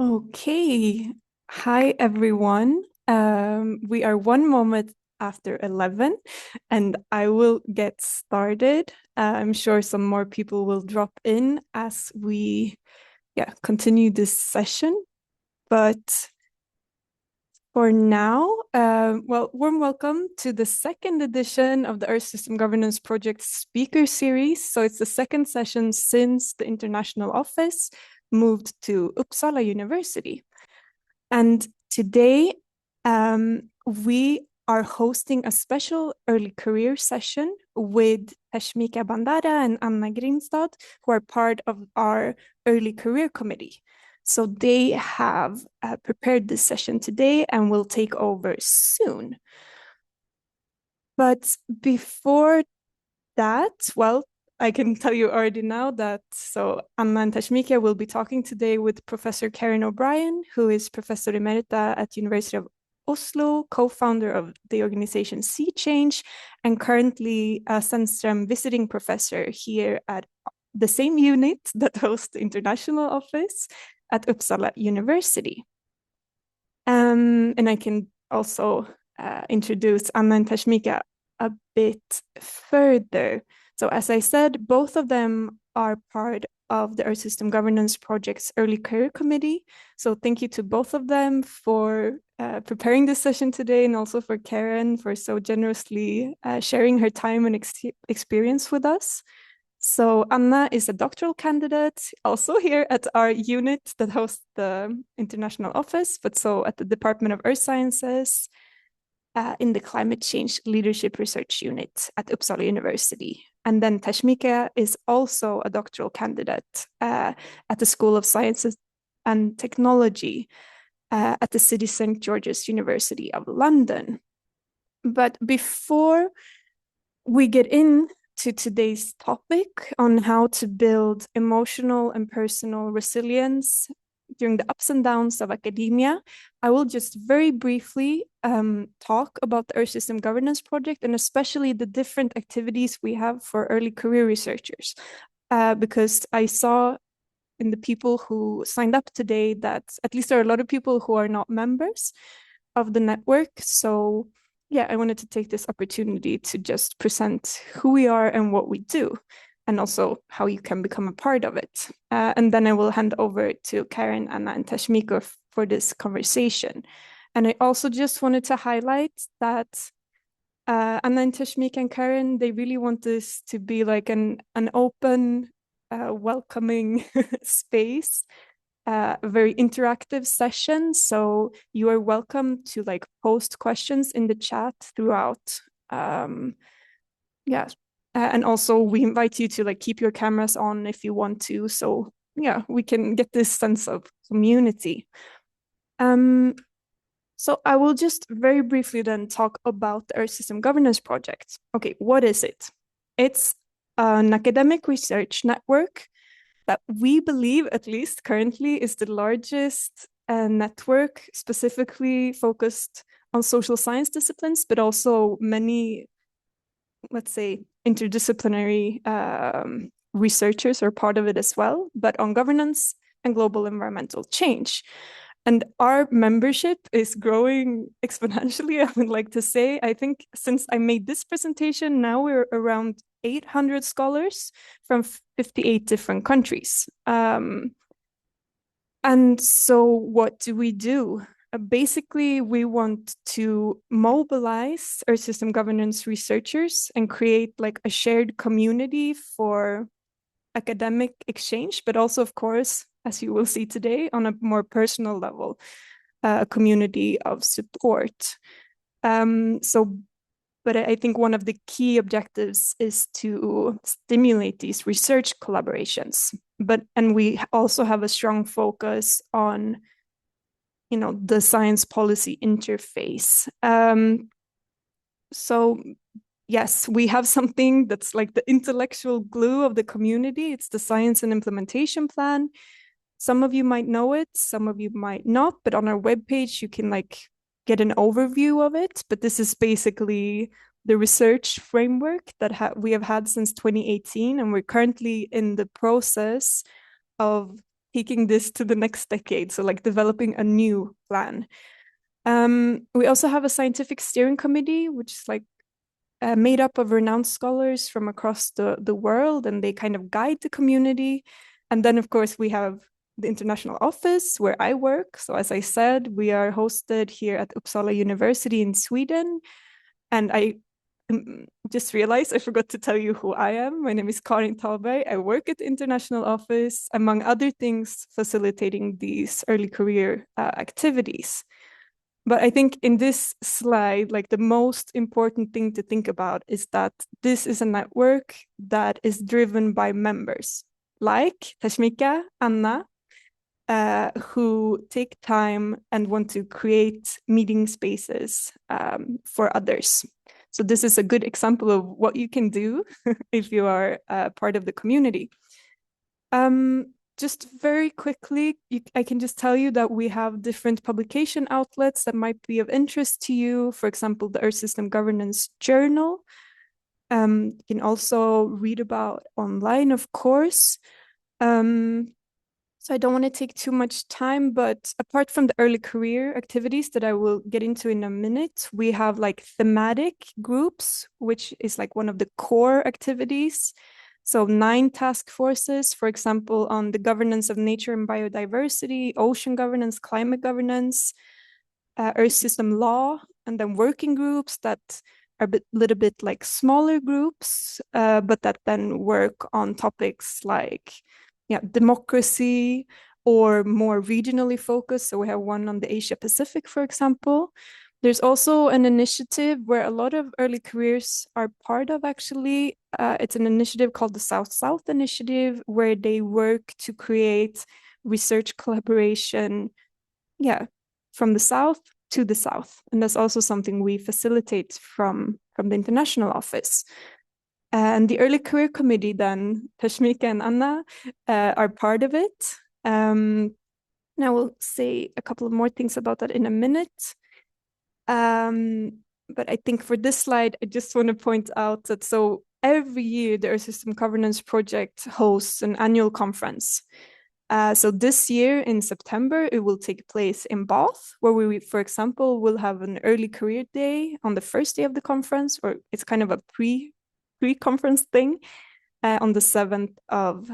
Okay. Hi, everyone. We are one moment after 11, and I will get started. I'm sure some more people will drop in as we continue this session. But for now, warm welcome to the second edition of the Earth System Governance Project Speaker Series. So it's the second session since the International Office moved to Uppsala University. And today, we are hosting a special early career session with Thashmika Bandara and Anna Grimstad, who are part of our early career committee. So they have prepared this session today and will take over soon. But before that, I can tell you already now that Anna and Thashmika will be talking today with Professor Karen O'Brien, who is Professor Emerita at University of Oslo, co-founder of the organization Sea Change, and currently a Sandström visiting professor here at the same unit that hosts the international office at Uppsala University. And I can also introduce Anna and Thashmika a bit further. So as I said, both of them are part of the Earth System Governance Project's Early Career Committee. So thank you to both of them for preparing this session today, and also for Karen for so generously sharing her time and experience with us. So Anna is a doctoral candidate, also here at our unit that hosts the international office, but so at the Department of Earth Sciences, in the Climate Change Leadership Research Unit at Uppsala University. And then Thashmika is also a doctoral candidate at the School of Sciences and Technology at the City St. George's University of London. But before we get into today's topic on how to build emotional and personal resilience during the ups and downs of academia, I will just very briefly talk about the Earth System Governance Project, and especially the different activities we have for early career researchers. Because I saw in the people who signed up today that at least there are a lot of people who are not members of the network. So yeah, I wanted to take this opportunity to just present who we are and what we do, and also how you can become a part of it. And then I will hand over to Karen, Anna, and Thashmika for this conversation. And I also just wanted to highlight that Anna and Thashmika and Karen, they really want this to be like an open, welcoming space, a very interactive session. So you are welcome to like post questions in the chat throughout. And also we invite you to like keep your cameras on if you want to. So yeah, we can get this sense of community. So I will just very briefly then talk about the Earth System Governance Project. Okay, what is it? It's an academic research network that we believe, at least currently, is the largest network specifically focused on social science disciplines, but also many, let's say, interdisciplinary researchers are part of it as well, but on governance and global environmental change. And our membership is growing exponentially, I would like to say. I think since I made this presentation, now we're around 800 scholars from 58 different countries. And so what do we do? Basically, we want to mobilize Earth System governance researchers and create like a shared community for academic exchange, but also, of course, as you will see today, on a more personal level, a community of support. But I think one of the key objectives is to stimulate these research collaborations. And we also have a strong focus on, the science policy interface. So yes, we have something that's like the intellectual glue of the community. It's the Science and Implementation Plan. Some of you might know it, some of you might not, but on our webpage, you can like get an overview of it. But this is basically the research framework that we have had since 2018, and we're currently in the process of taking this to the next decade. So like developing a new plan. We also have a scientific steering committee, which is like made up of renowned scholars from across the world, and they kind of guide the community. And then, of course, we have the international office where I work. So as I said, we are hosted here at Uppsala University in Sweden. And I just realized I forgot to tell you who I am. My name is Karin Thalberg. I work at the international office, among other things, facilitating these early career activities. But I think in this slide, like the most important thing to think about is that this is a network that is driven by members like Thashmika, Anna, who take time and want to create meeting spaces for others. So this is a good example of what you can do if you are part of the community. Just very quickly, I can just tell you that we have different publication outlets that might be of interest to you. For example, the Earth System Governance Journal. You can also read about online, of course. So I don't want to take too much time, but apart from the early career activities that I will get into in a minute, we have like thematic groups, which is like one of the core activities. So 9 task forces, for example, on the governance of nature and biodiversity, ocean governance, climate governance, Earth system law, and then working groups that are a little bit like smaller groups, but that then work on topics like democracy or more regionally focused. So we have one on the Asia Pacific, for example. There's also an initiative where a lot of early careers are part of, actually. It's an initiative called the South-South Initiative, where they work to create research collaboration, from the South to the South. And that's also something we facilitate from the international office. And the Early Career Committee, then, Thashmika and Anna are part of it. And I will say a couple of more things about that in a minute. But I think for this slide, I just want to point out that so every year the Earth System Governance Project hosts an annual conference. So this year in September, it will take place in Bath, where we, for example, will have an early career day on the first day of the conference, or it's kind of a pre-conference thing on the 7th of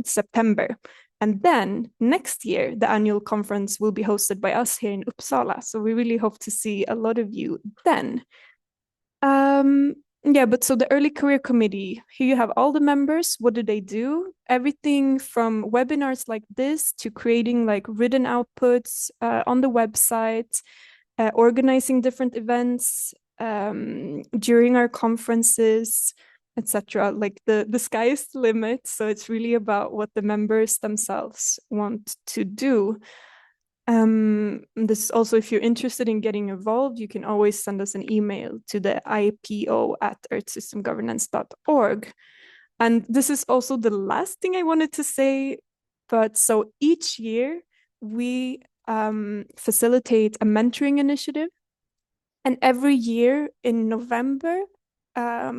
September. And then next year, the annual conference will be hosted by us here in Uppsala. So we really hope to see a lot of you then. But so the Early Career Committee, here you have all the members. What do they do? Everything from webinars like this to creating like written outputs on the website, organizing different events during our conferences, etc. Like the sky is the limit. So it's really about what the members themselves want to do. This is also, if you're interested in getting involved, you can always send us an email to the ipo@earthsystemgovernance.org. And this is also the last thing I wanted to say. But so each year we facilitate a mentoring initiative. And every year in November,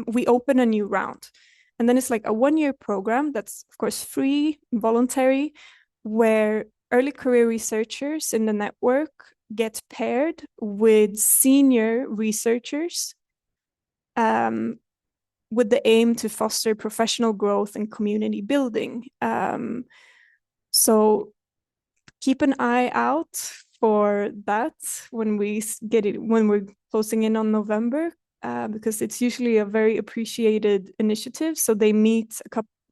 we open a new round. And then it's like a 1-year program that's, of course, free, voluntary, where early career researchers in the network get paired with senior researchers with the aim to foster professional growth and community building. So keep an eye out for that when we get it, when we're closing in on November, because it's usually a very appreciated initiative. So they meet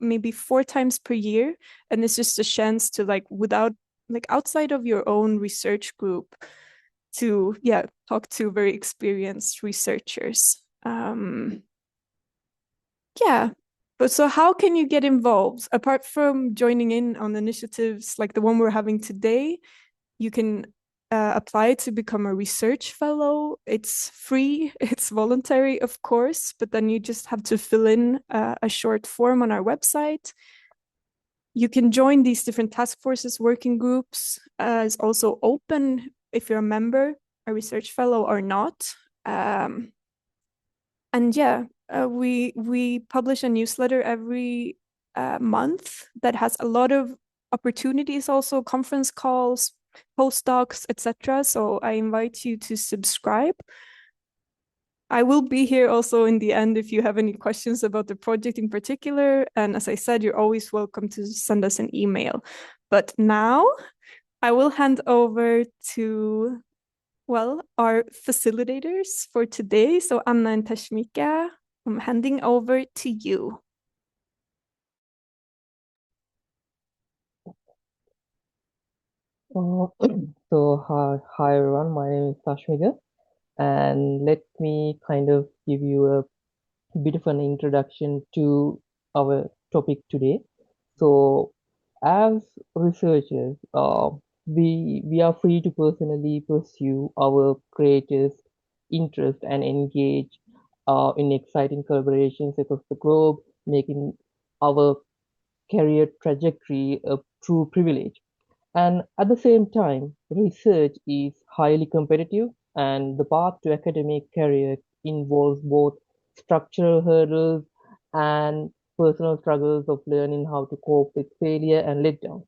maybe 4 times per year, and it's just a chance to outside of your own research group to talk to very experienced researchers. But so how can you get involved? Apart from joining in on initiatives like the one we're having today, you can apply to become a research fellow. It's free, it's voluntary, of course, but then you just have to fill in a short form on our website. You can join these different task forces, working groups. It's also open if you're a member, a research fellow or not. We publish a newsletter every month that has a lot of opportunities, also conference calls, postdocs, etc. So I invite you to subscribe. I will be here also in the end if you have any questions about the project in particular. And as I said, you're always welcome to send us an email. But now I will hand over to, well, our facilitators for today. So Anna and Thashmika, I'm handing over to you. Hi everyone, my name is Thashmika, and let me kind of give you a bit of an introduction to our topic today. So, as researchers, we are free to personally pursue our greatest interest and engage in exciting collaborations across the globe, making our career trajectory a true privilege. And at the same time, research is highly competitive, and the path to academic career involves both structural hurdles and personal struggles of learning how to cope with failure and letdown.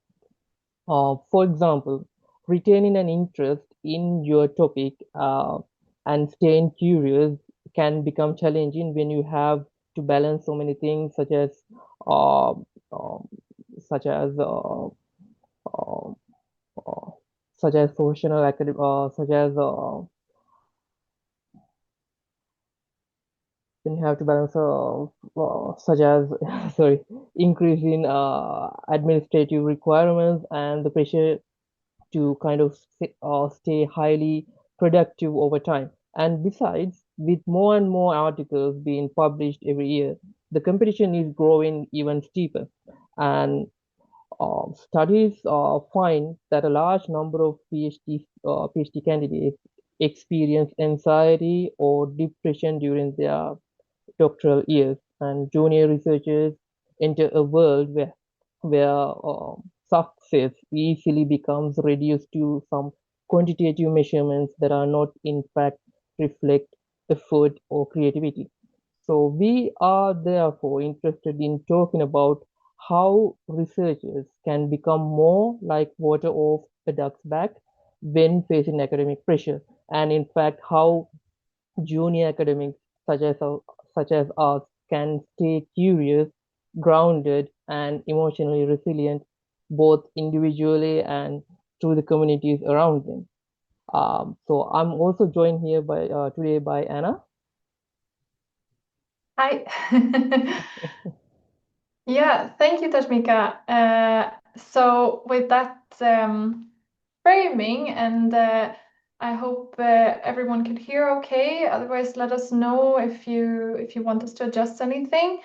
For example, retaining an interest in your topic and staying curious can become challenging when you have to balance so many things, uh, um, such as uh, uh, such as professional academic, such as when you have to balance, such as sorry, increase in administrative requirements and the pressure to kind of stay highly productive over time. And besides, with more and more articles being published every year, the competition is growing even steeper. And studies find that a large number of PhD candidates experience anxiety or depression during their doctoral years, and junior researchers enter a world where success easily becomes reduced to some quantitative measurements that are not in fact reflect effort or creativity. So we are therefore interested in talking about how researchers can become more like water off a duck's back when facing academic pressure, and in fact how junior academics such as us can stay curious, grounded, and emotionally resilient, both individually and to the communities around them. So I'm also joined here by today by Anna. Hi. Yeah, thank you, Tashmika. So with that framing, and I hope everyone could hear okay. Otherwise, let us know if you want us to adjust anything.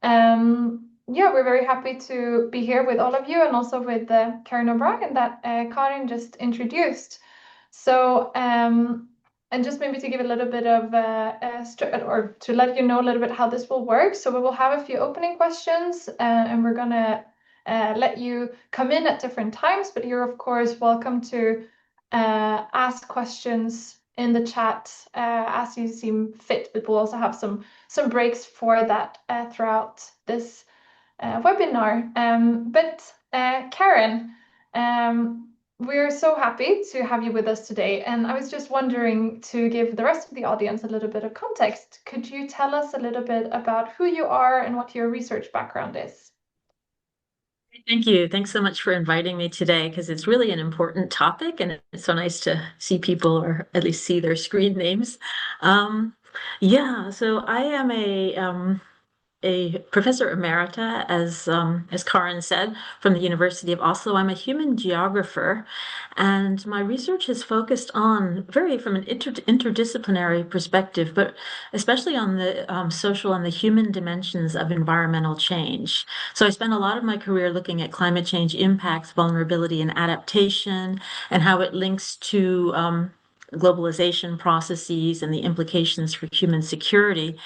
Yeah, we're very happy to be here with all of you, and also with Karen O'Brien that Karin just introduced. So, and just maybe to give a little bit of, or to let you know a little bit how this will work. So we will have a few opening questions, and we're gonna let you come in at different times, but you're of course welcome to ask questions in the chat as you seem fit. But we'll also have some breaks for that throughout this webinar. But Karen, we're so happy to have you with us today. And I was just wondering, to give the rest of the audience a little bit of context, could you tell us a little bit about who you are and what your research background is? Thank you. Thanks so much for inviting me today, because it's really an important topic, and it's so nice to see people, or at least see their screen names. Yeah, so I am a professor emerita, as Karin said, from the University of Oslo. I'm a human geographer, and my research is focused on from an interdisciplinary perspective, but especially on the social and the human dimensions of environmental change. So I spent a lot of my career looking at climate change impacts, vulnerability, and adaptation, and how it links to globalization processes and the implications for human security.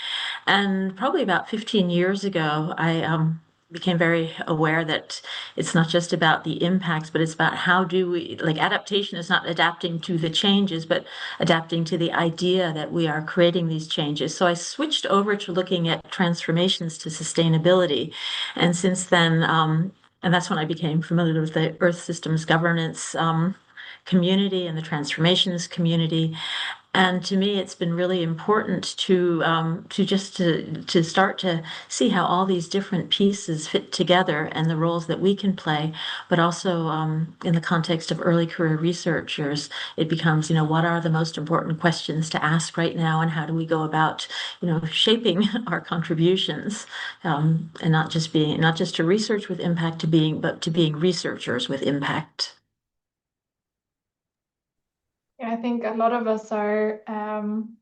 And probably about 15 years ago, I became very aware that it's not just about the impacts, but it's about how do we, like, adaptation is not adapting to the changes, but adapting to the idea that we are creating these changes. So I switched over to looking at transformations to sustainability. And since then, And that's when I became familiar with the Earth Systems Governance community and the transformations community. And to me, it's been really important to start to see how all these different pieces fit together and the roles that we can play, but also in the context of early career researchers, it becomes, what are the most important questions to ask right now, and how do we go about, shaping our contributions, and not just to research with impact but to being researchers with impact. Yeah, I think a lot of us are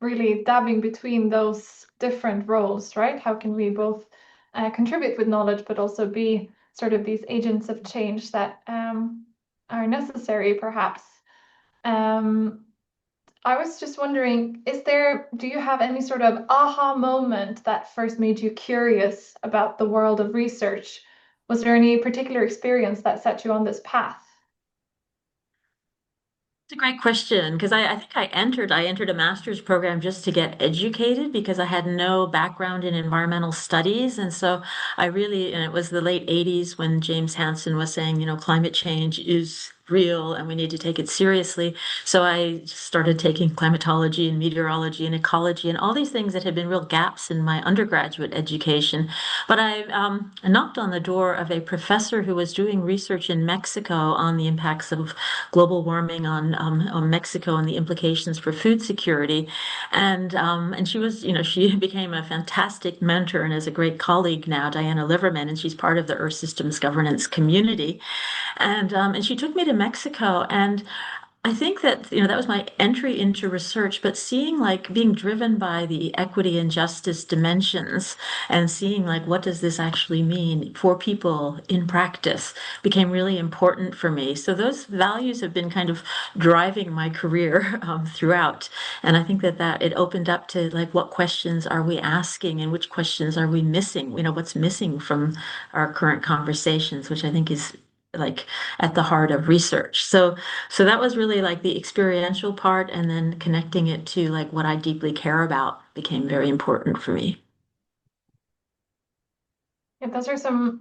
really dabbing between those different roles, right? How can we both contribute with knowledge, but also be sort of these agents of change that are necessary, perhaps? I was just wondering, do you have any sort of aha moment that first made you curious about the world of research? Was there any particular experience that set you on this path? It's a great question, because I think I entered a master's program just to get educated, because I had no background in environmental studies. And so and it was the late 80s when James Hansen was saying, climate change is real and we need to take it seriously. So I started taking climatology and meteorology and ecology and all these things that had been real gaps in my undergraduate education. But I knocked on the door of a professor who was doing research in Mexico on the impacts of global warming on Mexico and the implications for food security. And she was, she became a fantastic mentor and is a great colleague now, Diana Liverman, and she's part of the Earth Systems Governance community. And she took me to Mexico, and I think that, that was my entry into research, but seeing, like, being driven by the equity and justice dimensions and seeing, like, what does this actually mean for people in practice became really important for me. So those values have been kind of driving my career throughout. And I think that it opened up to, like, what questions are we asking and which questions are we missing? What's missing from our current conversations, which I think is, like, at the heart of research. So that was really, like, the experiential part, and then connecting it to, like, what I deeply care about became very important for me. Yeah, those are some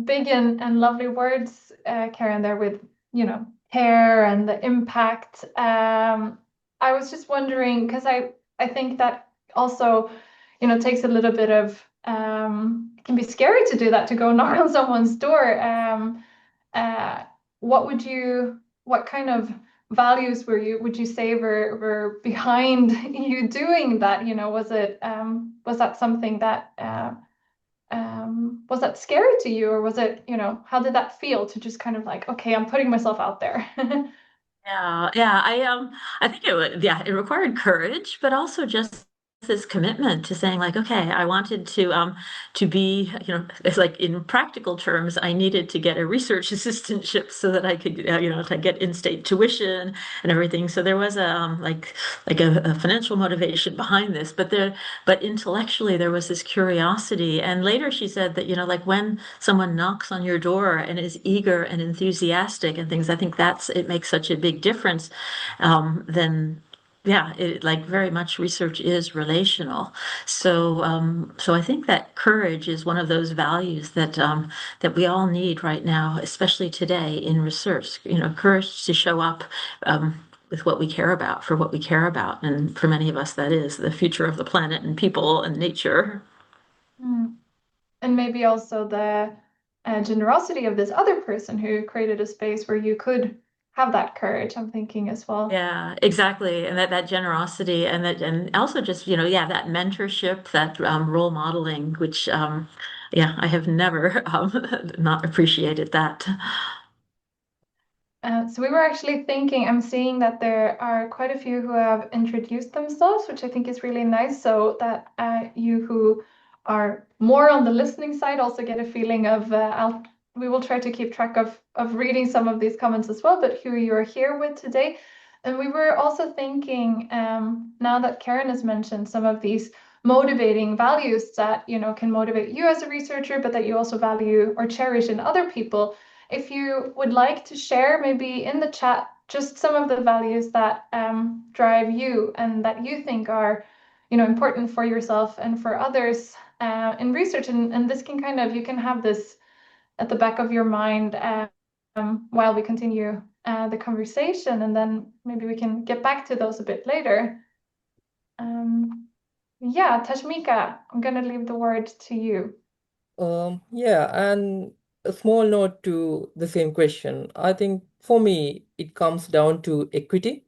big and lovely words, Karen, there with, care and the impact. I was just wondering, because I think that also, takes a little bit of, it can be scary to do that, to go knock on someone's door. Uh, what kind of values would you say were behind you doing that? Was that something that was that scary to you, or was it, how did that feel to just kind of like, okay, I'm putting myself out there? Yeah. I think it required courage, but also just this commitment to saying, like, okay, I wanted to be, it's like, in practical terms, I needed to get a research assistantship so that I could, to get in-state tuition and everything. So there was a financial motivation behind this, but intellectually there was this curiosity. And later she said that, like, when someone knocks on your door and is eager and enthusiastic and things, I think it makes such a big difference. Then yeah, like, very much research is relational. So I think that courage is one of those values that we all need right now, especially today in research. Courage to show up with what we care about, for what we care about, and for many of us, that is the future of the planet and people and nature. And maybe also the generosity of this other person who created a space where you could have that courage, I'm thinking as well. Yeah, exactly. And that generosity, and also just, that mentorship, that role modeling, which, I have never not appreciated that. So we were actually thinking, I'm seeing that there are quite a few who have introduced themselves, which I think is really nice, so that you who are more on the listening side also get a feeling of, we will try to keep track of reading some of these comments as well, but who you're here with today. And we were also thinking, now that Karen has mentioned some of these motivating values that, can motivate you as a researcher, but that you also value or cherish in other people, if you would like to share, maybe in the chat, just some of the values that drive you and that you think are, important for yourself and for others in research. And this can you can have this at the back of your mind while we continue the conversation, and then maybe we can get back to those a bit later. Yeah, Thashmika, I'm going to leave the word to you. Yeah, and a small note to the same question. I think for me, it comes down to equity.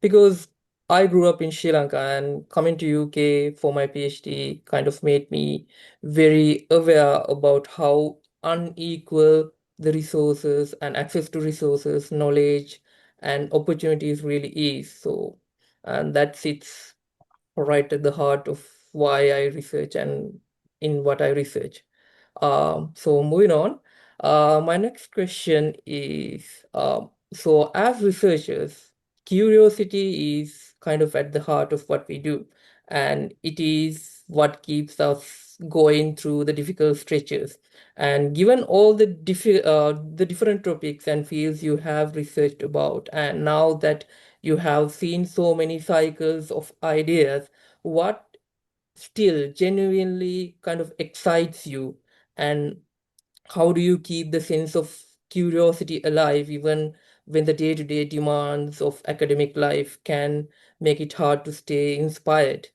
Because I grew up in Sri Lanka and coming to UK for my PhD kind of made me very aware about how unequal the resources and access to resources, knowledge, and opportunities really is. So, and that sits right at the heart of why I research and in what I research. So moving on, my next question is, so as researchers, curiosity is kind of at the heart of what we do, and it is what keeps us going through the difficult stretches. And given all the different topics and fields you have researched about, and now that you have seen so many cycles of ideas, what still genuinely kind of excites you, and how do you keep the sense of curiosity alive even when the day-to-day demands of academic life can make it hard to stay inspired?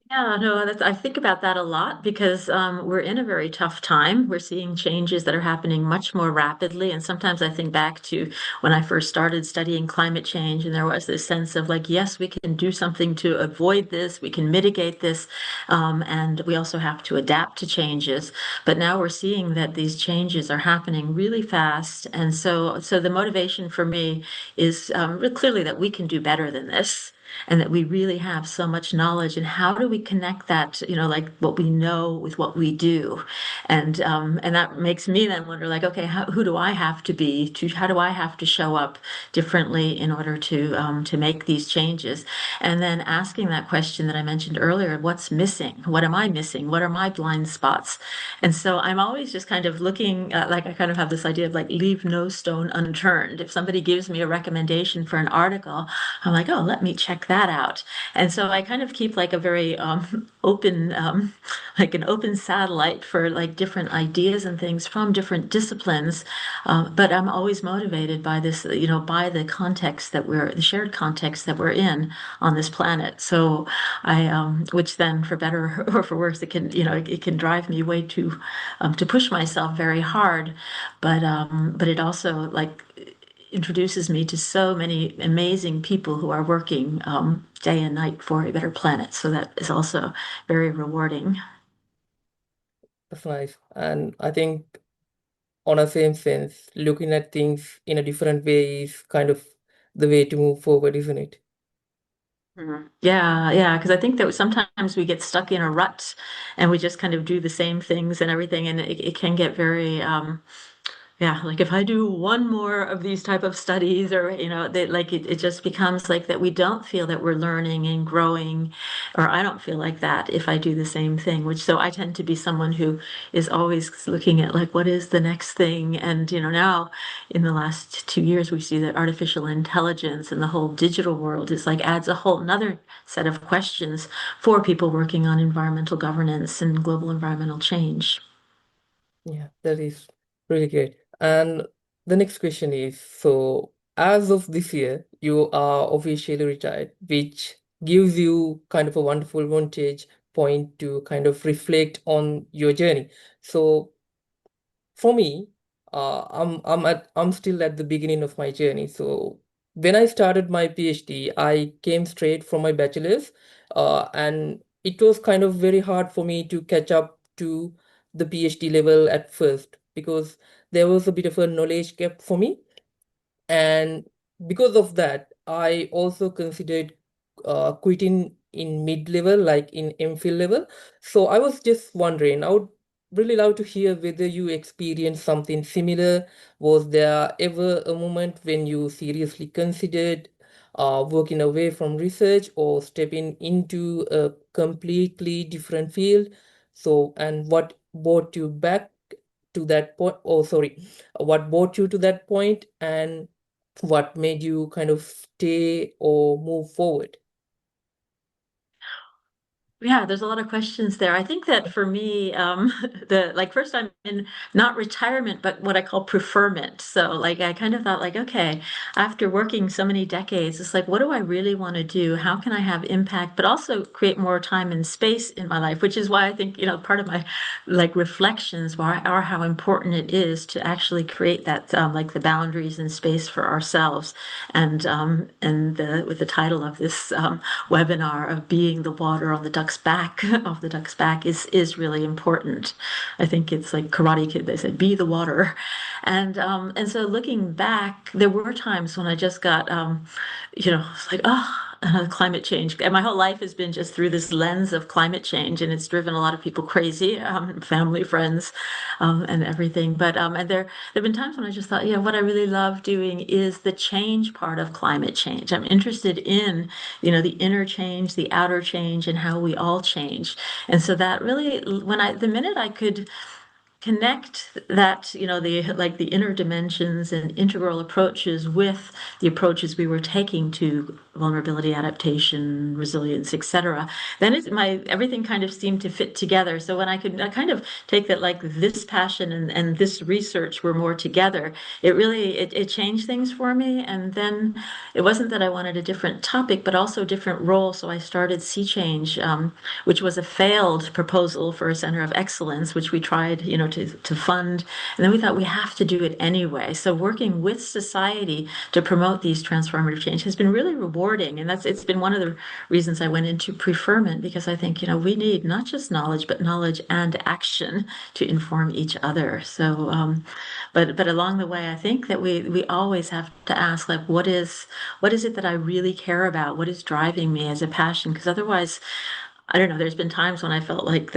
Yeah, no, I think about that a lot because we're in a very tough time. We're seeing changes that are happening much more rapidly. And sometimes I think back to when I first started studying climate change, and there was this sense of like, yes, we can do something to avoid this, we can mitigate this, and we also have to adapt to changes. But now we're seeing that these changes are happening really fast. And so the motivation for me is clearly that we can do better than this, and that we really have so much knowledge, and how do we connect that, like what we know with what we do. And that makes me then wonder, like, okay, who do I have to be, how do I have to show up differently in order to make these changes? And then asking that question that I mentioned earlier, what's missing, what am I missing, what are my blind spots? And so I'm always just kind of looking, like I kind of have this idea of like leave no stone unturned. If somebody gives me a recommendation for an article, I'm like, oh, let me check that out. And so I kind of keep like a very open, like an open satellite for like different ideas and things from different disciplines. But I'm always motivated by this, by the context the shared context that we're in on this planet. So which then for better or for worse, it can drive me way to push myself very hard. But it also like introduces me to so many amazing people who are working day and night for a better planet. So that is also very rewarding. That's nice. And I think on a same sense, looking at things in a different way is kind of the way to move forward, isn't it? Mhm. Yeah, because I think that sometimes we get stuck in a rut and we just kind of do the same things and everything, and it can get very yeah, like if I do one more of these type of studies, or it just becomes like that we don't feel that we're learning and growing, or I don't feel like that if I do the same thing, which so I tend to be someone who is always looking at like what is the next thing. And now in the last 2 years we see that artificial intelligence and the whole digital world is like adds a whole another set of questions for people working on environmental governance and global environmental change. Yeah, that is really great. And the next question is, so as of this year, you are officially retired, which gives you kind of a wonderful vantage point to kind of reflect on your journey. So for me, I'm still at the beginning of my journey. So when I started my PhD, I came straight from my bachelor's, and it was kind of very hard for me to catch up to the PhD level at first because there was a bit of a knowledge gap for me. And because of that, I also considered quitting in mid-level, like in MPhil level. So I was just wondering, I would really love to hear whether you experienced something similar. Was there ever a moment when you seriously considered working away from research or stepping into a completely different field? So, and what brought you back to that point? Oh, sorry, what brought you to that point, and what made you kind of stay or move forward? Yeah, there's a lot of questions there. I think that for me, the like first I'm in not retirement, but what I call preferment. So like I kind of thought like, okay, after working so many decades, it's like, what do I really want to do? How can I have impact, but also create more time and space in my life, which is why I think, part of my like reflections are how important it is to actually create that like the boundaries and space for ourselves. And with the title of this webinar of being the water on the duck's back of the duck's back is really important. I think it's like Karate Kid. They said, "Be the water," and so looking back, there were times when I just got it's like climate change. And my whole life has been just through this lens of climate change, and it's driven a lot of people crazy, family, friends, and everything. But and there've been times when I just thought, yeah, what I really love doing is the change part of climate change. I'm interested in the inner change, the outer change, and how we all change. And so that really, the minute I could connect that, the like the inner dimensions and integral approaches with the approaches we were taking to vulnerability, adaptation, resilience, etc., then my everything kind of seemed to fit together. So when I kind of take that, like this passion and this research were more together, it changed things for me. And then it wasn't that I wanted a different topic, but also a different role. So I started Sea Change, which was a failed proposal for a center of excellence, which we tried, to fund. And then we thought we have to do it anyway. So working with society to promote these transformative change has been really rewarding. And it's been one of the reasons I went into preferment, because I think, we need not just knowledge, but knowledge and action to inform each other. So, but along the way, I think that we always have to ask, like, what is it that I really care about? What is driving me as a passion? Because otherwise, I don't know, there's been times when I felt like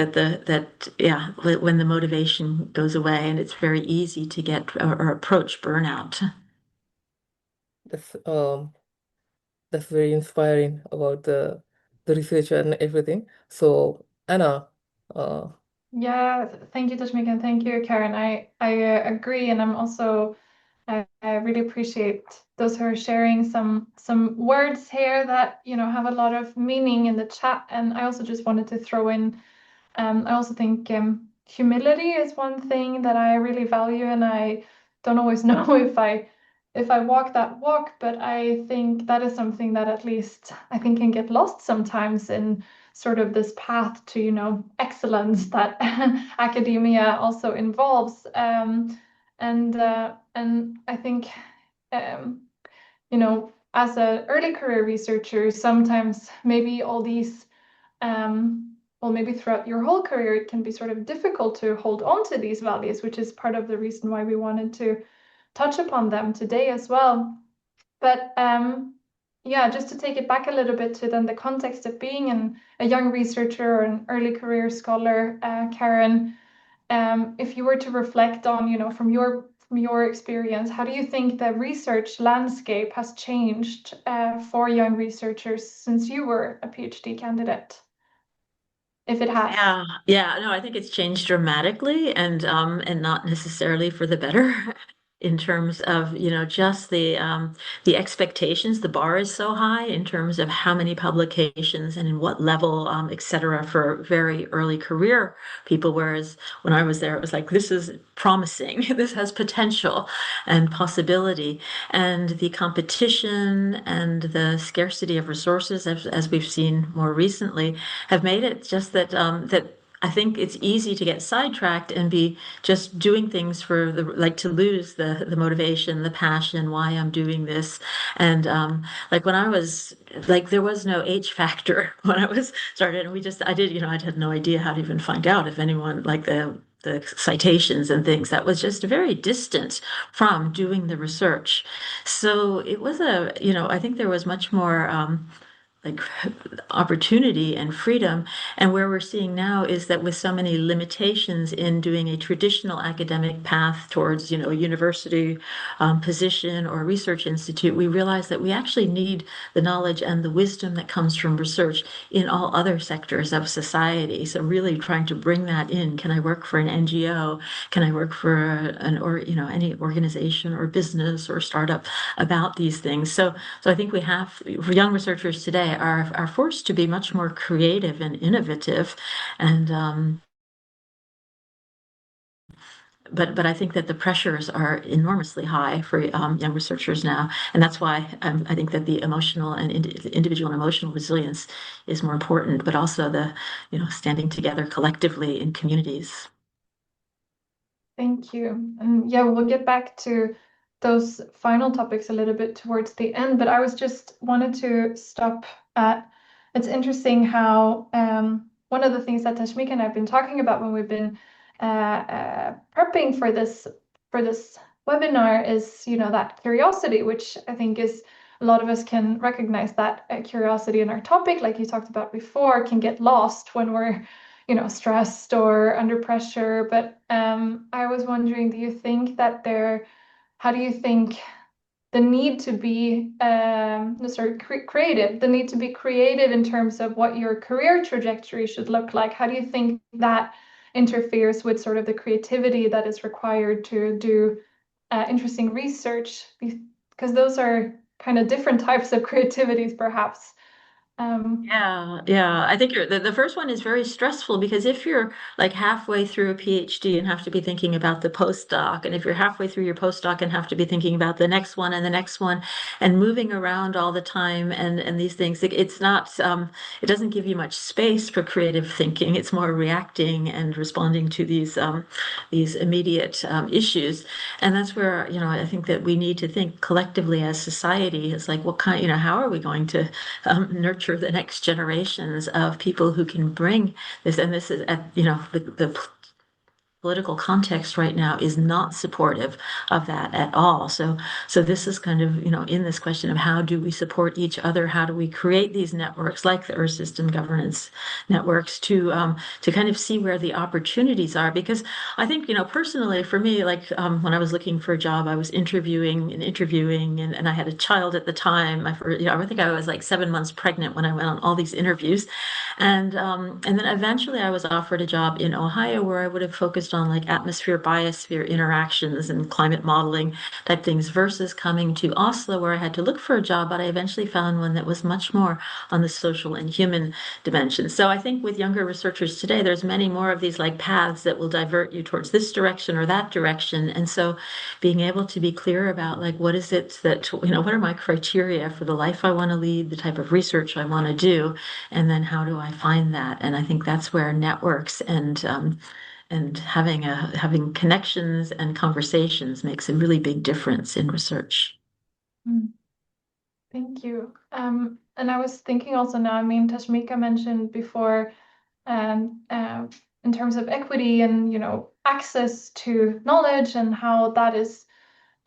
yeah, when the motivation goes away, and it's very easy to get or approach burnout. That's that's very inspiring about the research and everything. So Anna, uh, Yeah, thank you, Tashmika, and thank you, Karen. I agree, and I'm also I really appreciate those who are sharing some words here that have a lot of meaning in the chat. And I also just wanted to throw in, I also think humility is one thing that I really value, and I don't always know if I walk that walk, but I think that is something that at least I think can get lost sometimes in sort of this path to excellence that academia also involves. And I think as an early career researcher, sometimes maybe all these well, maybe throughout your whole career, it can be sort of difficult to hold on to these values, which is part of the reason why we wanted to touch upon them today as well. But yeah, just to take it back a little bit to then the context of being a young researcher or an early career scholar, Karen, if you were to reflect on, from your experience, how do you think the research landscape has changed for young researchers since you were a PhD candidate, if it has? Yeah, no, I think it's changed dramatically, and not necessarily for the better. In terms of, just the expectations. The bar is so high in terms of how many publications and in what level, et cetera, for very early career people. Whereas when I was there, it was like, this is promising, this has potential and possibility. And the competition and the scarcity of resources, as we've seen more recently, have made it just that I think it's easy to get sidetracked and be just doing things for to lose the motivation, the passion, why I'm doing this. And like when I was like, there was no H factor when I was started, and I had no idea how to even find out if anyone like the citations and things. That was just very distant from doing the research. So it was I think there was much more like opportunity and freedom. And where we're seeing now is that with so many limitations in doing a traditional academic path towards, a university position or research institute, we realize that we actually need the knowledge and the wisdom that comes from research in all other sectors of society. So really trying to bring that in. Can I work for an NGO? Can I work for any organization or business or startup about these things? So I think we have, for young researchers today, are forced to be much more creative and innovative, and but I think that the pressures are enormously high for young researchers now, and that's why I think that the emotional and individual and emotional resilience is more important, but also the standing together collectively in communities. Thank you. And yeah, we'll get back to those final topics a little bit towards the end, but I was just wanted to stop at, it's interesting how one of the things that Thashmika and I have been talking about when we've been prepping for this webinar is, that curiosity, which I think is a lot of us can recognize that curiosity in our topic, like you talked about before, can get lost when we're stressed or under pressure. But I was wondering, how do you think the need to be creative, the need to be creative in terms of what your career trajectory should look like, how do you think that interferes with sort of the creativity that is required to do interesting research? Because those are kind of different types of creativities, perhaps. Yeah. I think the first one is very stressful because if you're like halfway through a PhD and have to be thinking about the postdoc, and if you're halfway through your postdoc and have to be thinking about the next one and the next one, and moving around all the time, and these things, it's not it doesn't give you much space for creative thinking. It's more reacting and responding to these immediate issues, and that's where I think that we need to think collectively as society. It's like what kind, how are we going to nurture the next generations of people who can bring this, and this is at the political context right now is not supportive of that at all. So this is kind of, in this question of how do we support each other? How do we create these networks like the Earth System Governance networks to kind of see where the opportunities are? Because I think, personally for me, like when I was looking for a job, I was interviewing, and I had a child at the time. I think I was like 7 months pregnant when I went on all these interviews. And then eventually I was offered a job in Ohio where I would have focused on like atmosphere biosphere interactions and climate modeling type things versus coming to Oslo where I had to look for a job, but I eventually found one that was much more on the social and human dimension. So I think with younger researchers today, there's many more of these like paths that will divert you towards this direction or that direction. And so being able to be clear about like what is it that, what are my criteria for the life I want to lead, the type of research I want to do, and then how do I find that? And I think that's where networks and having connections and conversations makes a really big difference in research. Thank you. And I was thinking also now, I mean, Thashmika mentioned before, in terms of equity and access to knowledge and how that is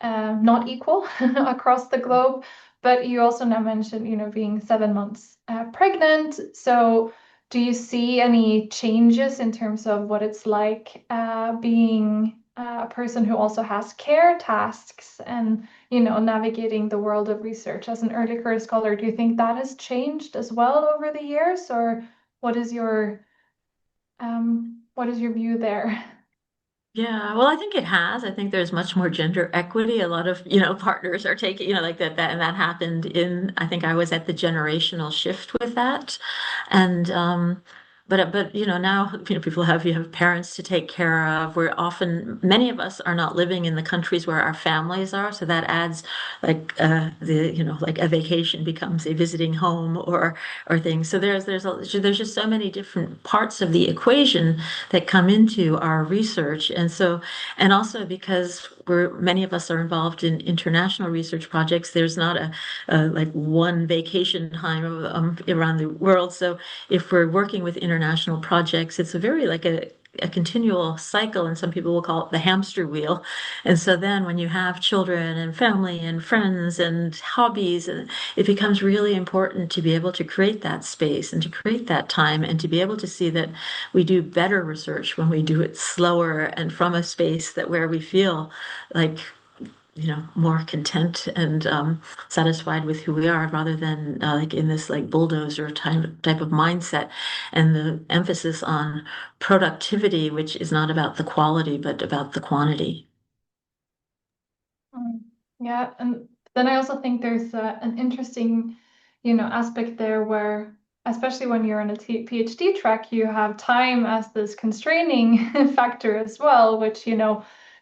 not equal across the globe. But you also now mentioned, being 7 months pregnant. So do you see any changes in terms of what it's like being a person who also has care tasks and, navigating the world of research as an early career scholar? Do you think that has changed as well over the years, or what is your view there? Yeah, well, I think it has. I think there's much more gender equity. A lot of, partners are taking, like that, and that happened I think I was at the generational shift with that. And but now, people you have parents to take care of. Many of us are not living in the countries where our families are, so that adds like like a vacation becomes a visiting home or things. So there's just so many different parts of the equation that come into our research. And also because many of us are involved in international research projects, there's not a like one vacation time around the world. So if we're working with international projects, it's a very like a continual cycle, and some people will call it the hamster wheel. And so then when you have children and family and friends and hobbies, and it becomes really important to be able to create that space and to create that time and to be able to see that we do better research when we do it slower and from a space where we feel like more content and satisfied with who we are, rather than like in this like bulldozer type of mindset, and the emphasis on productivity, which is not about the quality but about the quantity. Yeah, and then I also think there's an interesting aspect there where, especially when you're on a PhD track, you have time as this constraining factor as well, which,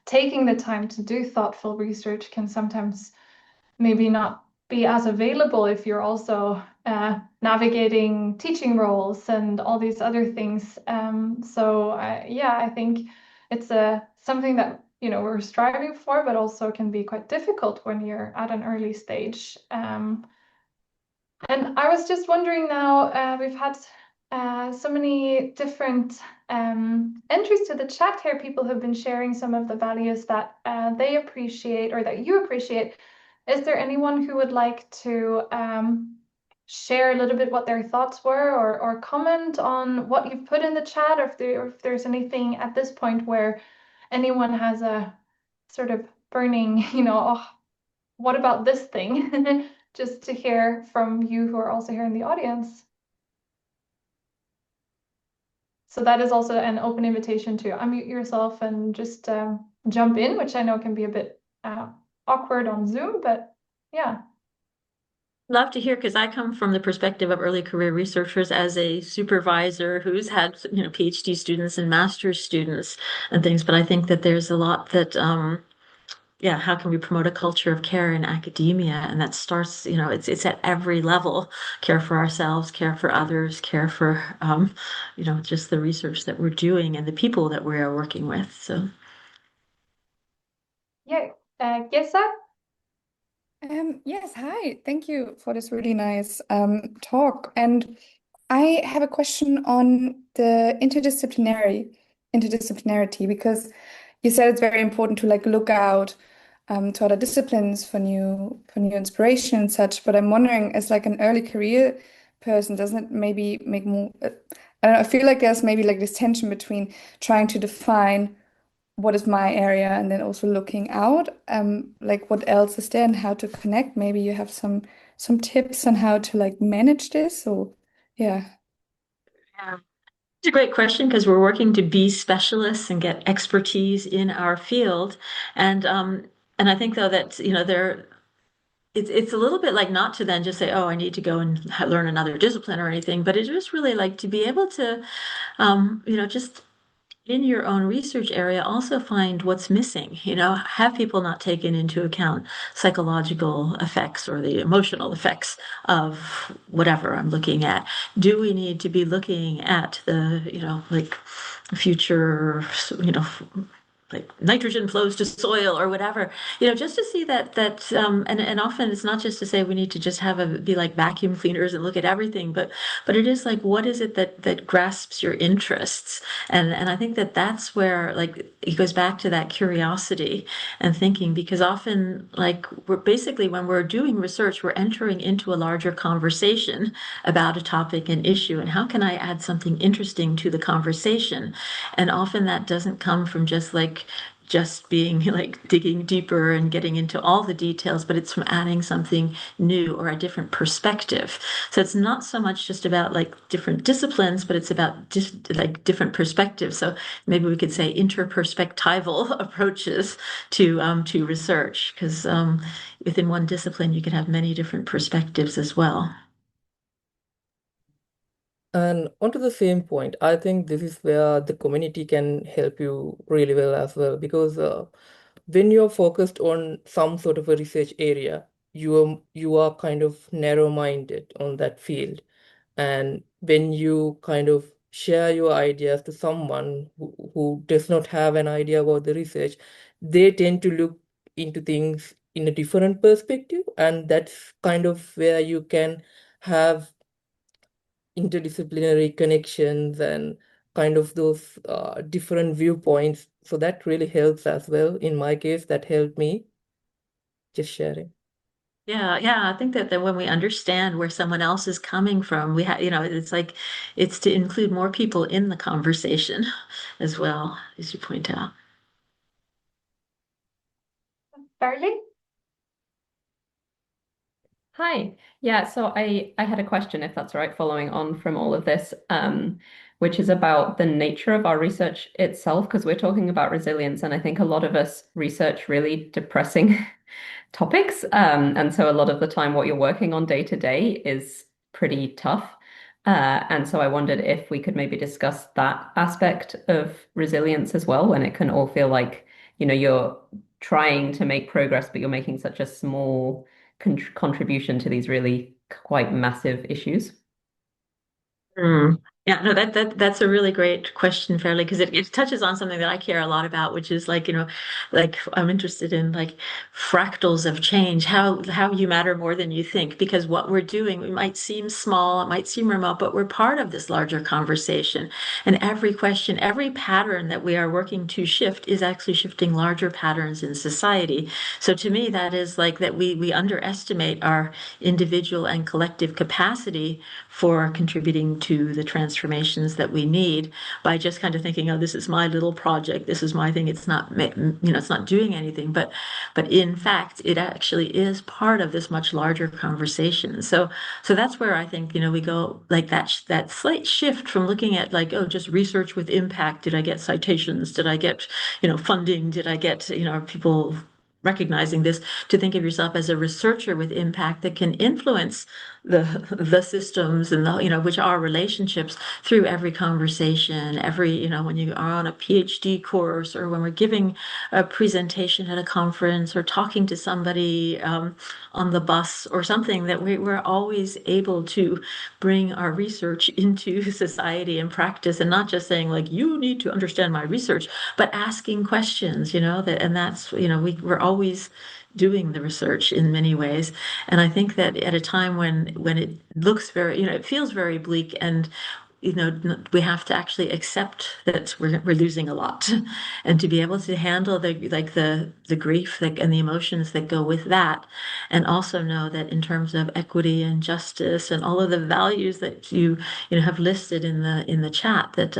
taking the time to do thoughtful research can sometimes maybe not be as available if you're also navigating teaching roles and all these other things. I think it's something that we're striving for, but also can be quite difficult when you're at an early stage. And I was just wondering now, we've had so many different entries to the chat here. People have been sharing some of the values that they appreciate or that you appreciate. Is there anyone who would like to share a little bit what their thoughts were or comment on what you've put in the chat, or if there's anything at this point where anyone has a sort of burning, oh, what about this thing? Just to hear from you who are also here in the audience. So that is also an open invitation to unmute yourself and just jump in, which I know can be a bit awkward on Zoom, but yeah. Love to hear, because I come from the perspective of early career researchers as a supervisor who's had, PhD students and master's students and things. But I think that there's a lot that, how can we promote a culture of care in academia? And that starts, it's at every level: care for ourselves, care for others, care for, just the research that we're doing and the people that we are working with. So. Yeah, Gesa? Yes, hi. Thank you for this really nice talk. And I have a question on the interdisciplinarity, because you said it's very important to look out to other disciplines for new inspiration and such. But I'm wondering, as an early career person, doesn't it maybe make more? I don't know. I feel like there's maybe this tension between trying to define what is my area and then also looking out, what else is there and how to connect. Maybe you have some tips on how to manage this. So yeah. Yeah. It's a great question, because we're working to be specialists and get expertise in our field. And I think, though, that, it's a little bit like not to then just say, oh, I need to go and learn another discipline or anything, but it's just really like to be able to, just in your own research area, also find what's missing. Have people not taken into account psychological effects or the emotional effects of whatever I'm looking at? Do we need to be looking at the, future, like nitrogen flows to soil or whatever, just to see and often it's not just to say we need to just be like vacuum cleaners and look at everything, but it is like, what is it that grasps your interests? And I think that's where it goes back to that curiosity and thinking, because often we're basically, when we're doing research, we're entering into a larger conversation about a topic and issue, and how can I add something interesting to the conversation? And often that doesn't come from just being digging deeper and getting into all the details, but it's from adding something new or a different perspective. So it's not so much just about different disciplines, but it's about different perspectives. So maybe we could say interperspectival approaches to research, because within one discipline you can have many different perspectives as well. And onto the same point, I think this is where the community can help you really well as well, because when you're focused on some sort of a research area, you are kind of narrow-minded on that field. And when you kind of share your ideas to someone who does not have an idea about the research, they tend to look into things in a different perspective. And that's kind of where you can have interdisciplinary connections and kind of those different viewpoints. So that really helps as well. In my case, that helped me, just sharing. Yeah, I think that when we understand where someone else is coming from, it's to include more people in the conversation as well, as you point out. Barley? Hi. Yeah, so I had a question, if that's all right, following on from all of this, which is about the nature of our research itself, because we're talking about resilience, and I think a lot of us research really depressing topics. And so a lot of the time what you're working on day to day is pretty tough. And so I wondered if we could maybe discuss that aspect of resilience as well, when it can all feel like, you're trying to make progress, but you're making such a small contribution to these really quite massive issues. Mm. Yeah, no, that's a really great question, Fairly, because it touches on something that I care a lot about, which is like, like I'm interested in like fractals of change, how you matter more than you think, because what we're doing, we might seem small, it might seem remote, but we're part of this larger conversation. And every question, every pattern that we are working to shift is actually shifting larger patterns in society. So to me, that is like that we underestimate our individual and collective capacity for contributing to the transformations that we need by just kind of thinking, oh, this is my little project, this is my thing. It's not, it's not doing anything, but in fact, it actually is part of this much larger conversation. So that's where I think, we go like that slight shift from looking at like, oh, just research with impact. Did I get citations? Did I get, funding? Did I get, people recognizing this, to think of yourself as a researcher with impact that can influence the systems and which are relationships through every conversation, every when you are on a PhD course, or when we're giving a presentation at a conference, or talking to somebody on the bus or something, that we're always able to bring our research into society and practice, and not just saying like, you need to understand my research, but asking questions, that's we're always doing the research in many ways. And I think that at a time when it looks very, it feels very bleak, and we have to actually accept that we're losing a lot, and to be able to handle the grief and the emotions that go with that, and also know that in terms of equity and justice and all of the values that you have listed in the chat, that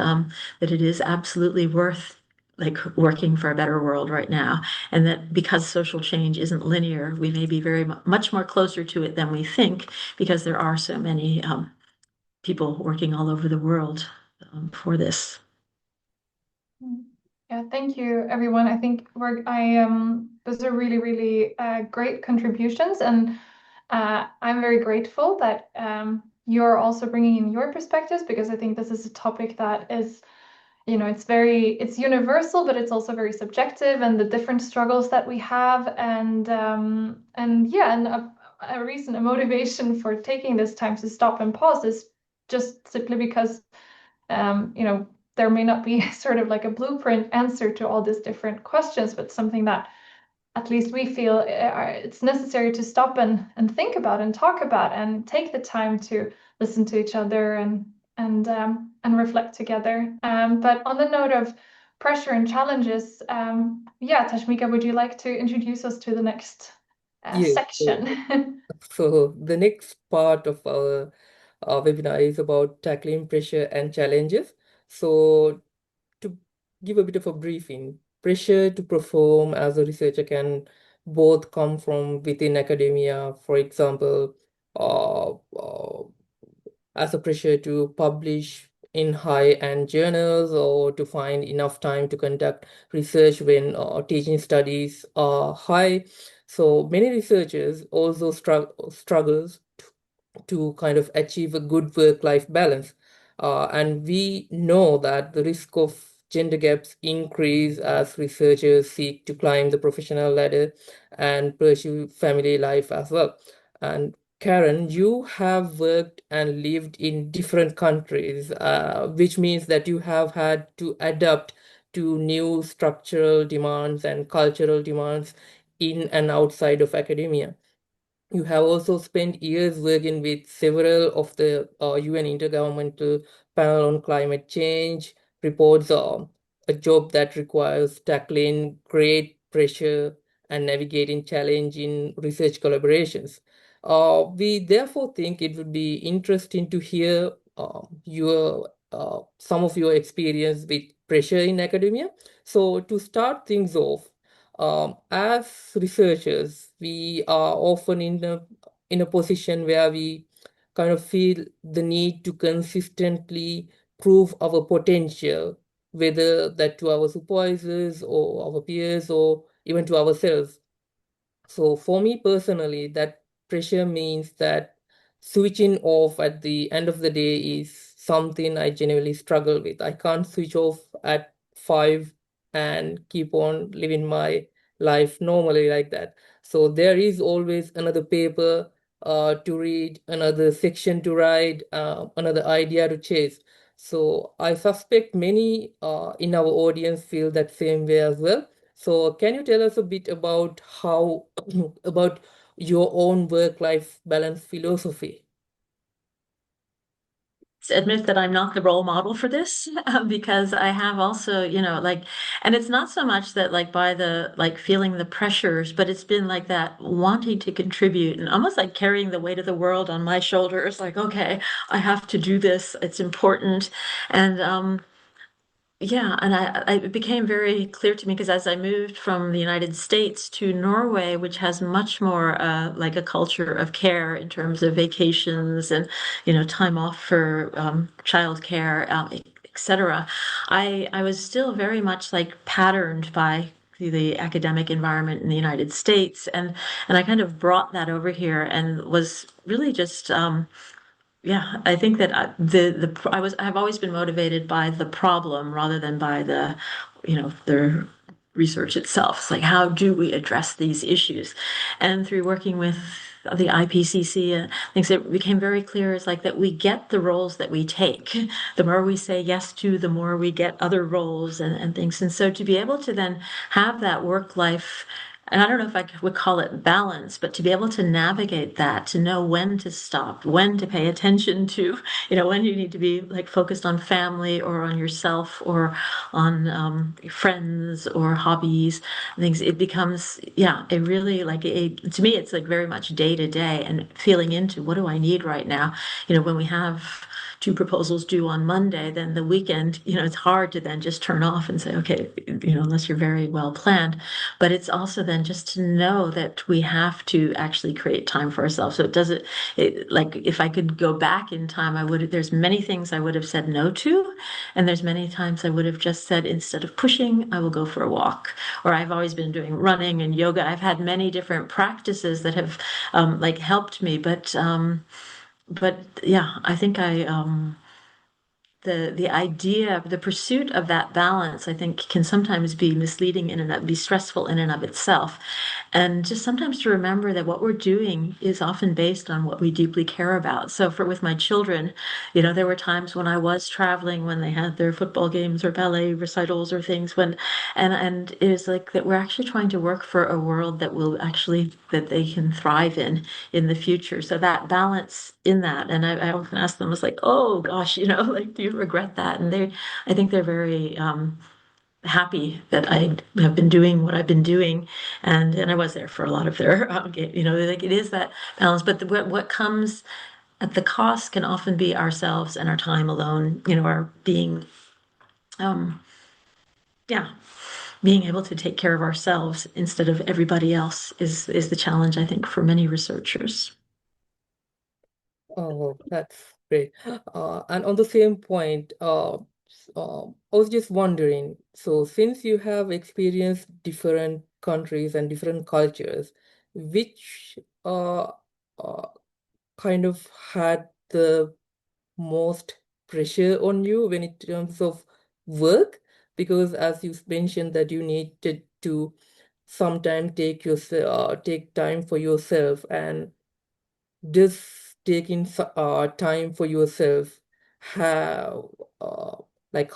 it is absolutely worth like working for a better world right now, and that because social change isn't linear, we may be very much more closer to it than we think, because there are so many people working all over the world for this. Yeah, thank you, everyone. I think those are really, really great contributions, and I'm very grateful that you're also bringing in your perspectives, because I think this is a topic that is, it's universal, but it's also very subjective, and the different struggles that we have, and a reason, a motivation for taking this time to stop and pause is just simply because there may not be sort of like a blueprint answer to all these different questions, but something that at least we feel it's necessary to stop and think about and talk about, and take the time to listen to each other and reflect together. But on the note of pressure and challenges, Thashmika, would you like to introduce us to the next Yes. section? So the next part of our webinar is about tackling pressure and challenges. So to give a bit of a briefing, pressure to perform as a researcher can both come from within academia, for example, uh, uh, as a pressure to publish in high-end journals, or to find enough time to conduct research when teaching studies are high. So many researchers also struggles to kind of achieve a good work-life balance. And we know that the risk of gender gaps increase as researchers seek to climb the professional ladder and pursue family life as well. And Karen, you have worked and lived in different countries, which means that you have had to adapt to new structural demands and cultural demands in and outside of academia. You have also spent years working with several of the UN Intergovernmental Panel on Climate Change reports, a job that requires tackling great pressure and navigating challenge in research collaborations. We therefore think it would be interesting to hear your some of your experience with pressure in academia. So to start things off, as researchers, we are often in in a position where we kind of feel the need to consistently prove our potential, whether that to our supervisors or our peers or even to ourselves. So for me personally, that pressure means that switching off at the end of the day is something I genuinely struggle with. I can't switch off at 5 and keep on living my life normally like that. So there is always another paper to read, another section to write, another idea to chase. So I suspect many in our audience feel that same way as well. So can you tell us a bit about how about your own work-life balance philosophy? Admit that I'm not the role model for this because I have also, like, and it's not so much that like by the like feeling the pressures, but it's been like that wanting to contribute and almost like carrying the weight of the world on my shoulders. Like, okay, I have to do this. It's important. And yeah, and it became very clear to me because as I moved from the United States to Norway, which has much more like a culture of care in terms of vacations and time off for childcare, etc. I was still very much like patterned by the academic environment in the United States, and I kind of brought that over here and was really just yeah, I think that I've always been motivated by the problem rather than by the research itself. It's like how do we address these issues? And through working with the IPCC and things, it became very clear is like that we get the roles that we take. The more we say yes to, the more we get other roles and things. And so to be able to then have that work life, and I don't know if I would call it balance, but to be able to navigate that, to know when to stop, when to pay attention to, when you need to be like focused on family or on yourself or on friends or hobbies, things, it becomes, yeah, it really like, to me, it's like very much day to day and feeling into what do I need right now? When we have two proposals due on Monday, then the weekend, it's hard to then just turn off and say, okay, unless you're very well planned. But it's also then just to know that we have to actually create time for ourselves. So like if I could go back in time, there's many things I would have said no to. And there's many times I would have just said, instead of pushing, I will go for a walk. Or I've always been doing running and yoga. I've had many different practices that have like helped me. But yeah, I think the idea, the pursuit of that balance, I think can sometimes be misleading be stressful in and of itself. And just sometimes to remember that what we're doing is often based on what we deeply care about. So with my children, there were times when I was traveling when they had their football games or ballet recitals or things and it is like that we're actually trying to work for a world that they can thrive in the future. So that balance in that, and I often ask them, it's like, oh gosh, like, do you regret that? And I think they're very happy that I have been doing what I've been doing, and I was there for a lot of their, like it is that balance. But what comes at the cost can often be ourselves and our time alone, our being, um, yeah, being able to take care of ourselves instead of everybody else is the challenge, I think, for many researchers. Oh, that's great. And on the same point, I was just wondering, so since you have experienced different countries and different cultures, which uh, kind of had the most pressure on you when in terms of work? Because as you mentioned that you needed to sometimes take time for yourself, and does taking time for yourself have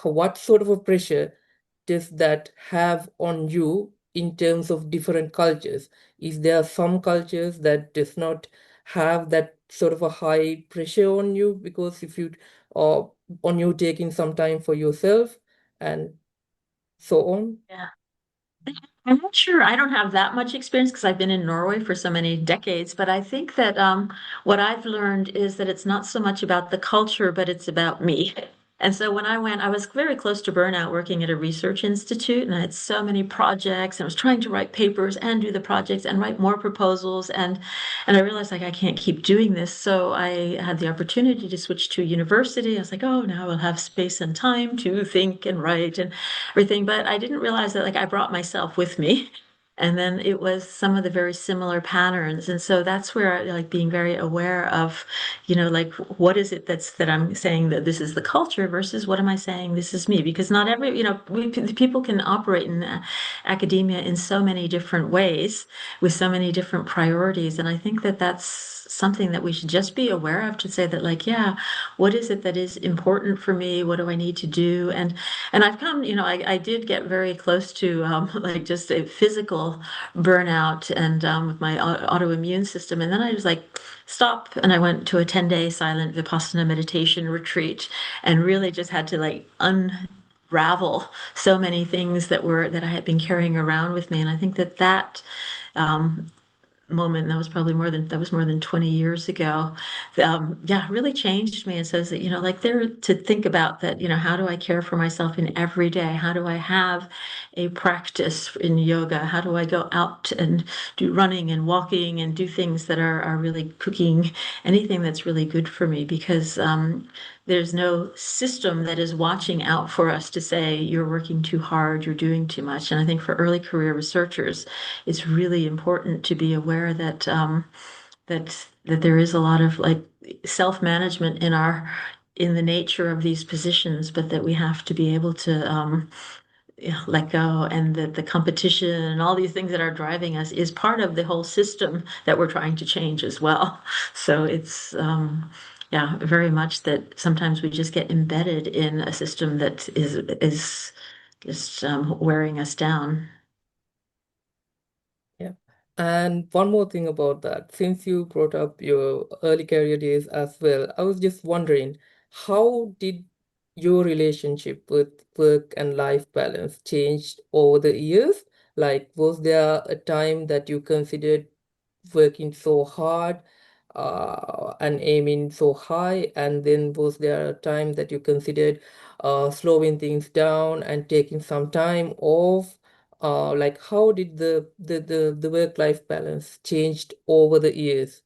what sort of a pressure does that have on you in terms of different cultures? Is there some cultures that does not have that sort of a high pressure on you because if you uh, on you taking some time for yourself and so on? Yeah. I'm not sure. I don't have that much experience because I've been in Norway for so many decades, but I think that what I've learned is that it's not so much about the culture, but it's about me. And so when I went, I was very close to burnout working at a research institute, and I had so many projects, and I was trying to write papers and do the projects and write more proposals, and I realized like I can't keep doing this. So I had the opportunity to switch to university. I was like, oh, now I'll have space and time to think and write and everything. But I didn't realize that like I brought myself with me. And then it was some of the very similar patterns. And so that's where like being very aware of, like what is it that I'm saying that this is the culture versus what am I saying this is me? Because not every, people can operate in academia in so many different ways with so many different priorities. And I think that that's something that we should just be aware of to say that like, yeah, what is it that is important for me? What do I need to do? And I've come, I did get very close to like just a physical burnout and with my autoimmune system. And then I was like, stop. And I went to a 10-day silent Vipassana meditation retreat and really just had to like unravel so many things that I had been carrying around with me. And I think that um, moment, and that was more than 20 years ago, yeah, really changed me. And says that, like there to think about that, how do I care for myself in every day? How do I have a practice in yoga? How do I go out and do running and walking and do things that are really cooking, anything that's really good for me? Because there's no system that is watching out for us to say, you're working too hard, you're doing too much. And I think for early career researchers, it's really important to be aware that that there is a lot of like self-management in the nature of these positions, but that we have to be able to let go, and that the competition and all these things that are driving us is part of the whole system that we're trying to change as well. So it's yeah, very much that sometimes we just get embedded in a system that is just wearing us down. Yeah. And one more thing about that, since you brought up your early career days as well, I was just wondering, how did your relationship with work and life balance changed over the years? Like, was there a time that you considered working so hard and aiming so high, and then was there a time that you considered slowing things down and taking some time off? Like how did the work-life balance changed over the years?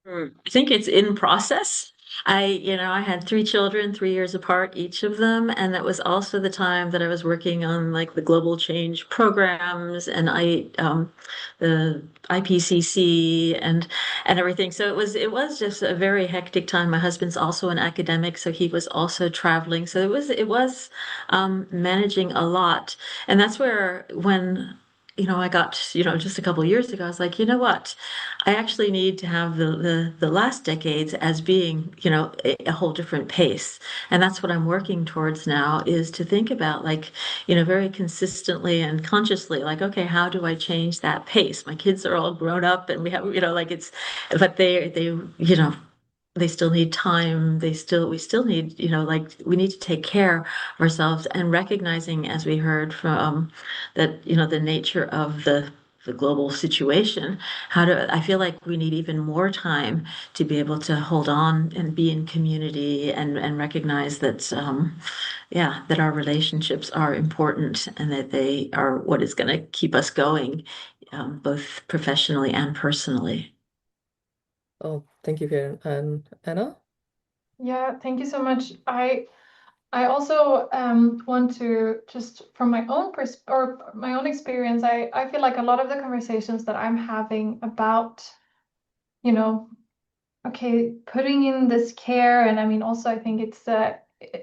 I think it's in process. I had three children, 3 years apart, each of them, and that was also the time that I was working on like the global change programs and the IPCC and everything. So it was just a very hectic time. My husband's also an academic, so he was also traveling. So it was managing a lot, and that's where when. I got, just a couple of years ago, I was like, you know what? I actually need to have the last decades as being, a whole different pace. And that's what I'm working towards now is to think about like, very consistently and consciously, like, okay, how do I change that pace? My kids are all grown up and we have, like but they still need time. We still need, like we need to take care of ourselves and recognizing, as we heard from that, the nature of the global situation. I feel like we need even more time to be able to hold on and be in community and recognize that, yeah, that our relationships are important and that they are what is going to keep us going, both professionally and personally. Oh, thank you, Karen. And Anna? Yeah, thank you so much. I also want to just from my own or my own experience, I feel like a lot of the conversations that I'm having about, you know, okay, putting in this care, and I mean also I think it's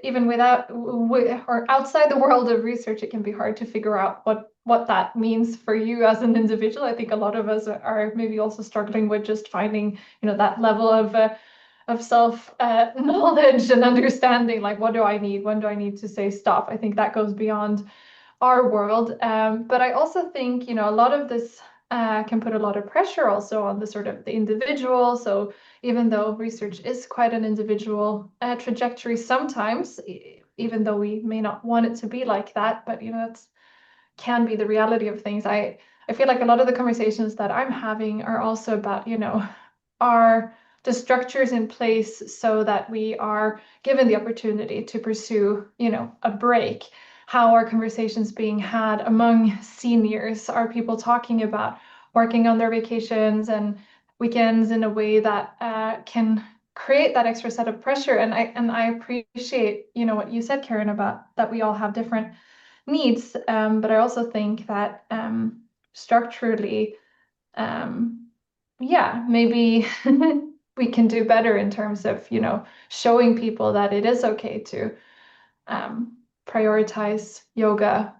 even or outside the world of research, it can be hard to figure out what that means for you as an individual. I think a lot of us are maybe also struggling with just finding, that level of self knowledge and understanding, like what do I need? When do I need to say stop? I think that goes beyond our world. But I also think, a lot of this can put a lot of pressure also on the sort of the individual. So even though research is quite an individual trajectory sometimes, even though we may not want it to be like that, but that's can be the reality of things. I feel like a lot of the conversations that I'm having are also about, our the structures in place so that we are given the opportunity to pursue, a break? How are conversations being had among seniors? Are people talking about working on their vacations and weekends in a way that can create that extra set of pressure? And I appreciate, what you said, Karen, about that we all have different needs, but I also think that structurally, maybe we can do better in terms of, showing people that it is okay to prioritize yoga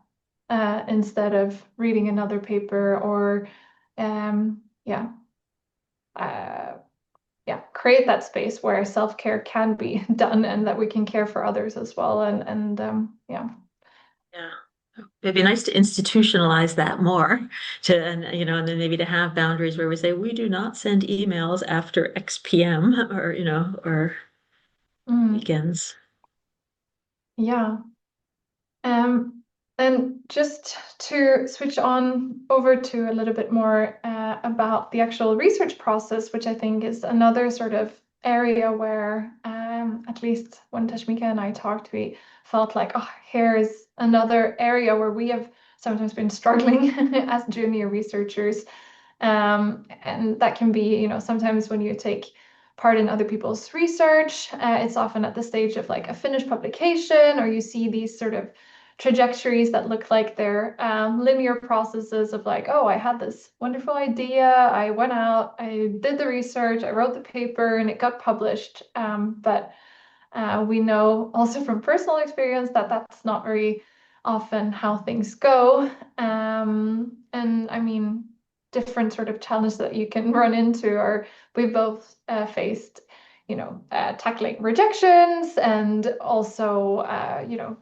instead of reading another paper, or create that space where self-care can be done and that we can care for others as well. Yeah. It'd be nice to institutionalize that more and then maybe to have boundaries where we say we do not send emails after X PM or weekends. Yeah. And just to switch on over to a little bit more about the actual research process, which I think is another sort of area where, at least when Thashmika and I talked, we felt like, oh, here's another area where we have sometimes been struggling as junior researchers. And that can be, sometimes when you take part in other people's research, it's often at the stage of like a finished publication, or you see these sort of trajectories that look like they're linear processes of like, oh, I had this wonderful idea, I went out, I did the research, I wrote the paper, and it got published. But we know also from personal experience that that's not very often how things go. And I mean, different sort of challenges that you can run into, or we both faced tackling rejections, and also,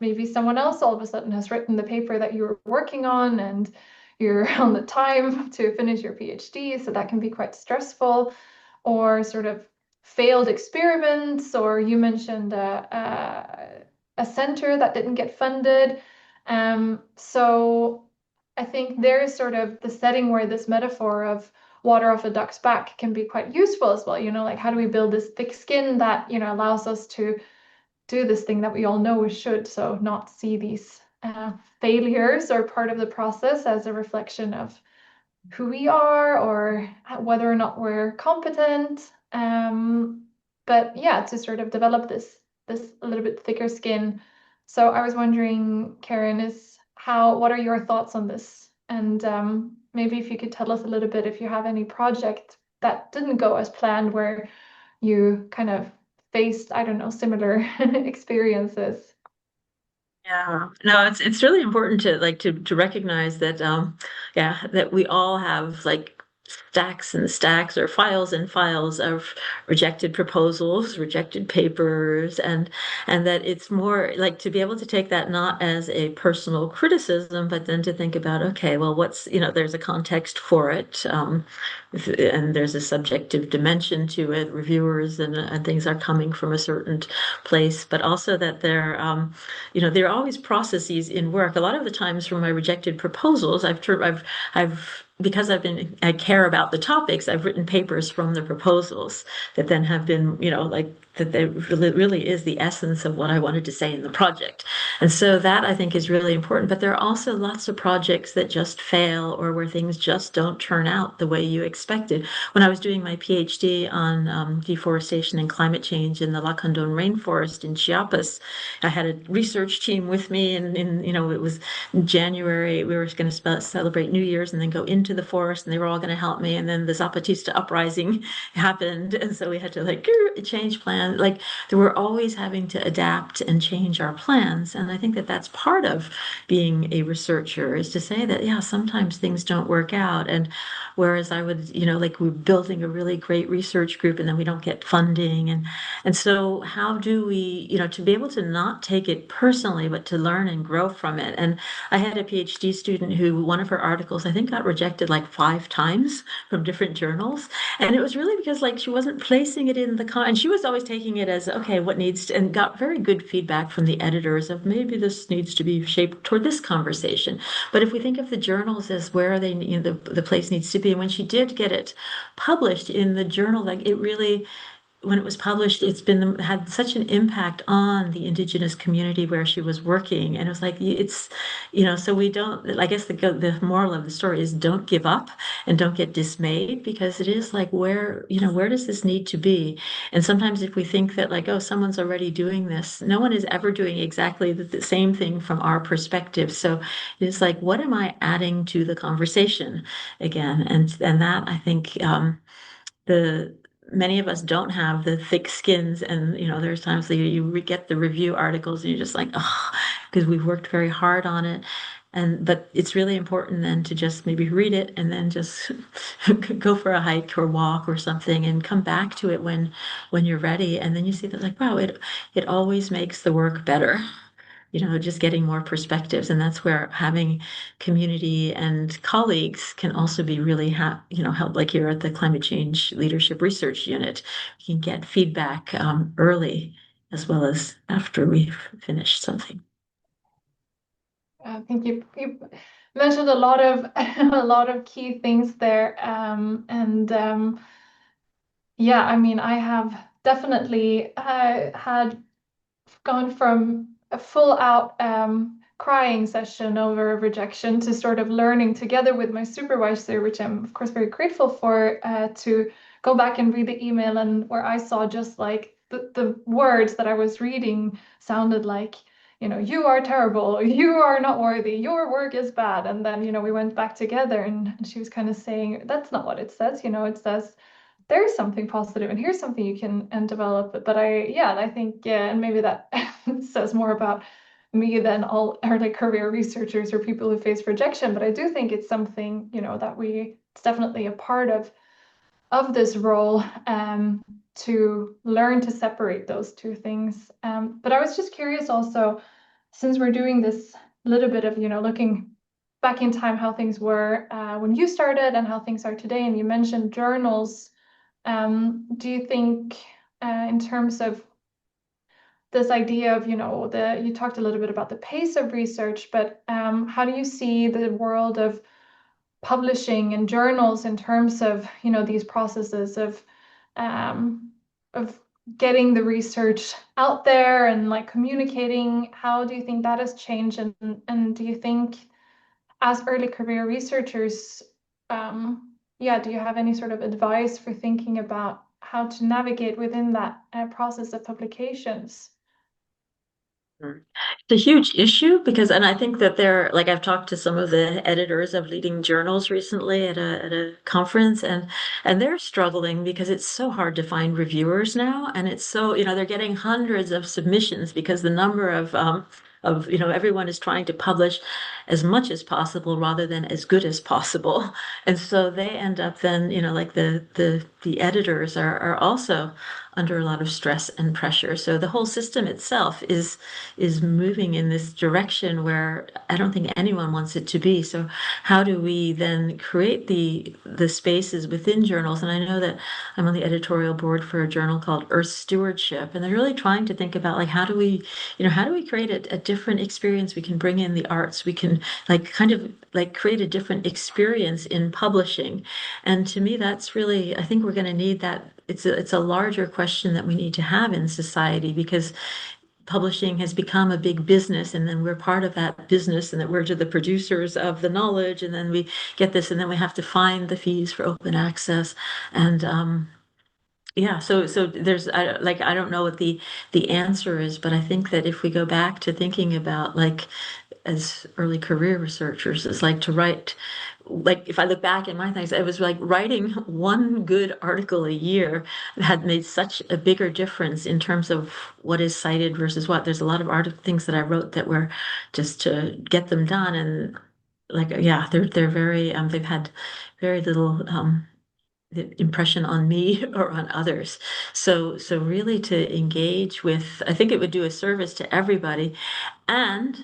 maybe someone else all of a sudden has written the paper that you were working on and you're on the time to finish your PhD. So that can be quite stressful, or sort of failed experiments, or you mentioned a center that didn't get funded. So I think there is sort of the setting where this metaphor of water off a duck's back can be quite useful as well. Like, how do we build this thick skin that, allows us to do this thing that we all know we should, so not see these failures or part of the process as a reflection of who we are or whether or not we're competent. But yeah, to sort of develop this a little bit thicker skin. So I was wondering, Karen, what are your thoughts on this? And maybe if you could tell us a little bit if you have any project that didn't go as planned, where you kind of faced, I don't know, similar experiences. Yeah, no, it's really important to recognize that that we all have like stacks and stacks or files and files of rejected proposals, rejected papers, and that it's more like to be able to take that not as a personal criticism, but then to think about, okay, well, there's a context for it, and there's a subjective dimension to it. Reviewers and things are coming from a certain place, but also that there are always processes in work. A lot of the times from my rejected proposals, because I care about the topics, I've written papers from the proposals that then have been, that they really is the essence of what I wanted to say in the project. And so that I think is really important. But there are also lots of projects that just fail, or where things just don't turn out the way you expected. When I was doing my PhD on deforestation and climate change in the Lacandon rainforest in Chiapas, I had a research team with me, and it was January. We were going to celebrate New Year's and then go into the forest, and they were all going to help me. And then the Zapatista uprising happened, and so we had to change plans. Like, we're always having to adapt and change our plans. And I think that that's part of being a researcher, is to say that, yeah, sometimes things don't work out. And whereas I would, we're building a really great research group and then we don't get funding. And so how do we, to be able to not take it personally, but to learn and grow from it. And I had a PhD student who, one of her articles, I think, got rejected like 5 times from different journals. And it was really because she wasn't placing it in and she was always taking it as, okay, what needs to, and got very good feedback from the editors of maybe this needs to be shaped toward this conversation. But if we think of the journals as where the place needs to be, and when she did get it published in the journal, it really, when it was published, had such an impact on the Indigenous community where she was working. And it was like, so we don't, I guess the moral of the story is don't give up and don't get dismayed, because it is like, where does this need to be? And sometimes if we think that like, oh, someone's already doing this, no one is ever doing exactly the same thing from our perspective. So it's like, what am I adding to the conversation again? And that, I think, the many of us don't have the thick skins, and there's times that you get the review articles and you're just like, oh, because we've worked very hard on it. But it's really important then to just maybe read it and then just go for a hike or walk or something and come back to it when you're ready. And then you see that like, wow, it always makes the work better. Just getting more perspectives. And that's where having community and colleagues can also be really help, like here at the Climate Change Leadership Research Unit. You can get feedback early as well as after we've finished something. I think you mentioned a lot of a lot of key things there, yeah, I mean, I have definitely had gone from a full out crying session over rejection to sort of learning together with my supervisor, which I'm of course very grateful for, to go back and read the email, and where I saw just like the words that I was reading sounded like, you are terrible, you are not worthy, your work is bad. And then, we went back together and she was kind of saying, that's not what it says, it says, there's something positive and here's something you can develop. But I think, and maybe that says more about me than all early career researchers or people who face rejection. But I do think it's something, that it's definitely a part of this role, to learn to separate those two things. But I was just curious also, since we're doing this little bit of, looking back in time, how things were when you started and how things are today. And you mentioned journals. Do you think, in terms of this idea of, you talked a little bit about the pace of research, but how do you see the world of publishing and journals in terms of, these processes of getting the research out there and like communicating? How do you think that has changed? And do you think, as early career researchers, do you have any sort of advice for thinking about how to navigate within that process of publications? It's a huge issue and I think that I've talked to some of the editors of leading journals recently at a conference, and they're struggling because it's so hard to find reviewers now, and it's so, they're getting hundreds of submissions because the number of everyone is trying to publish as much as possible rather than as good as possible. And so they end up then, like the editors are also under a lot of stress and pressure. So the whole system itself is moving in this direction where I don't think anyone wants it to be. So how do we then create the spaces within journals? And I know that I'm on the editorial board for a journal called Earth Stewardship, and they're really trying to think about like, how do we create a different experience? We can bring in the arts, we can create a different experience in publishing. And to me, that's really, I think we're going to need that. It's a larger question that we need to have in society, because publishing has become a big business, and then we're part of that business, and that we're to the producers of the knowledge, and then we get this, and then we have to find the fees for open access. And so there's I don't know what the answer is, but I think that if we go back to thinking about like, as early career researchers, it's like to write, like if I look back in my things, it was like writing one good article a year had made such a bigger difference in terms of what is cited versus what. There's a lot of things that I wrote that were just to get them done, and they're very they've had very little impression on me or on others. So really to engage with, I think it would do a service to everybody. And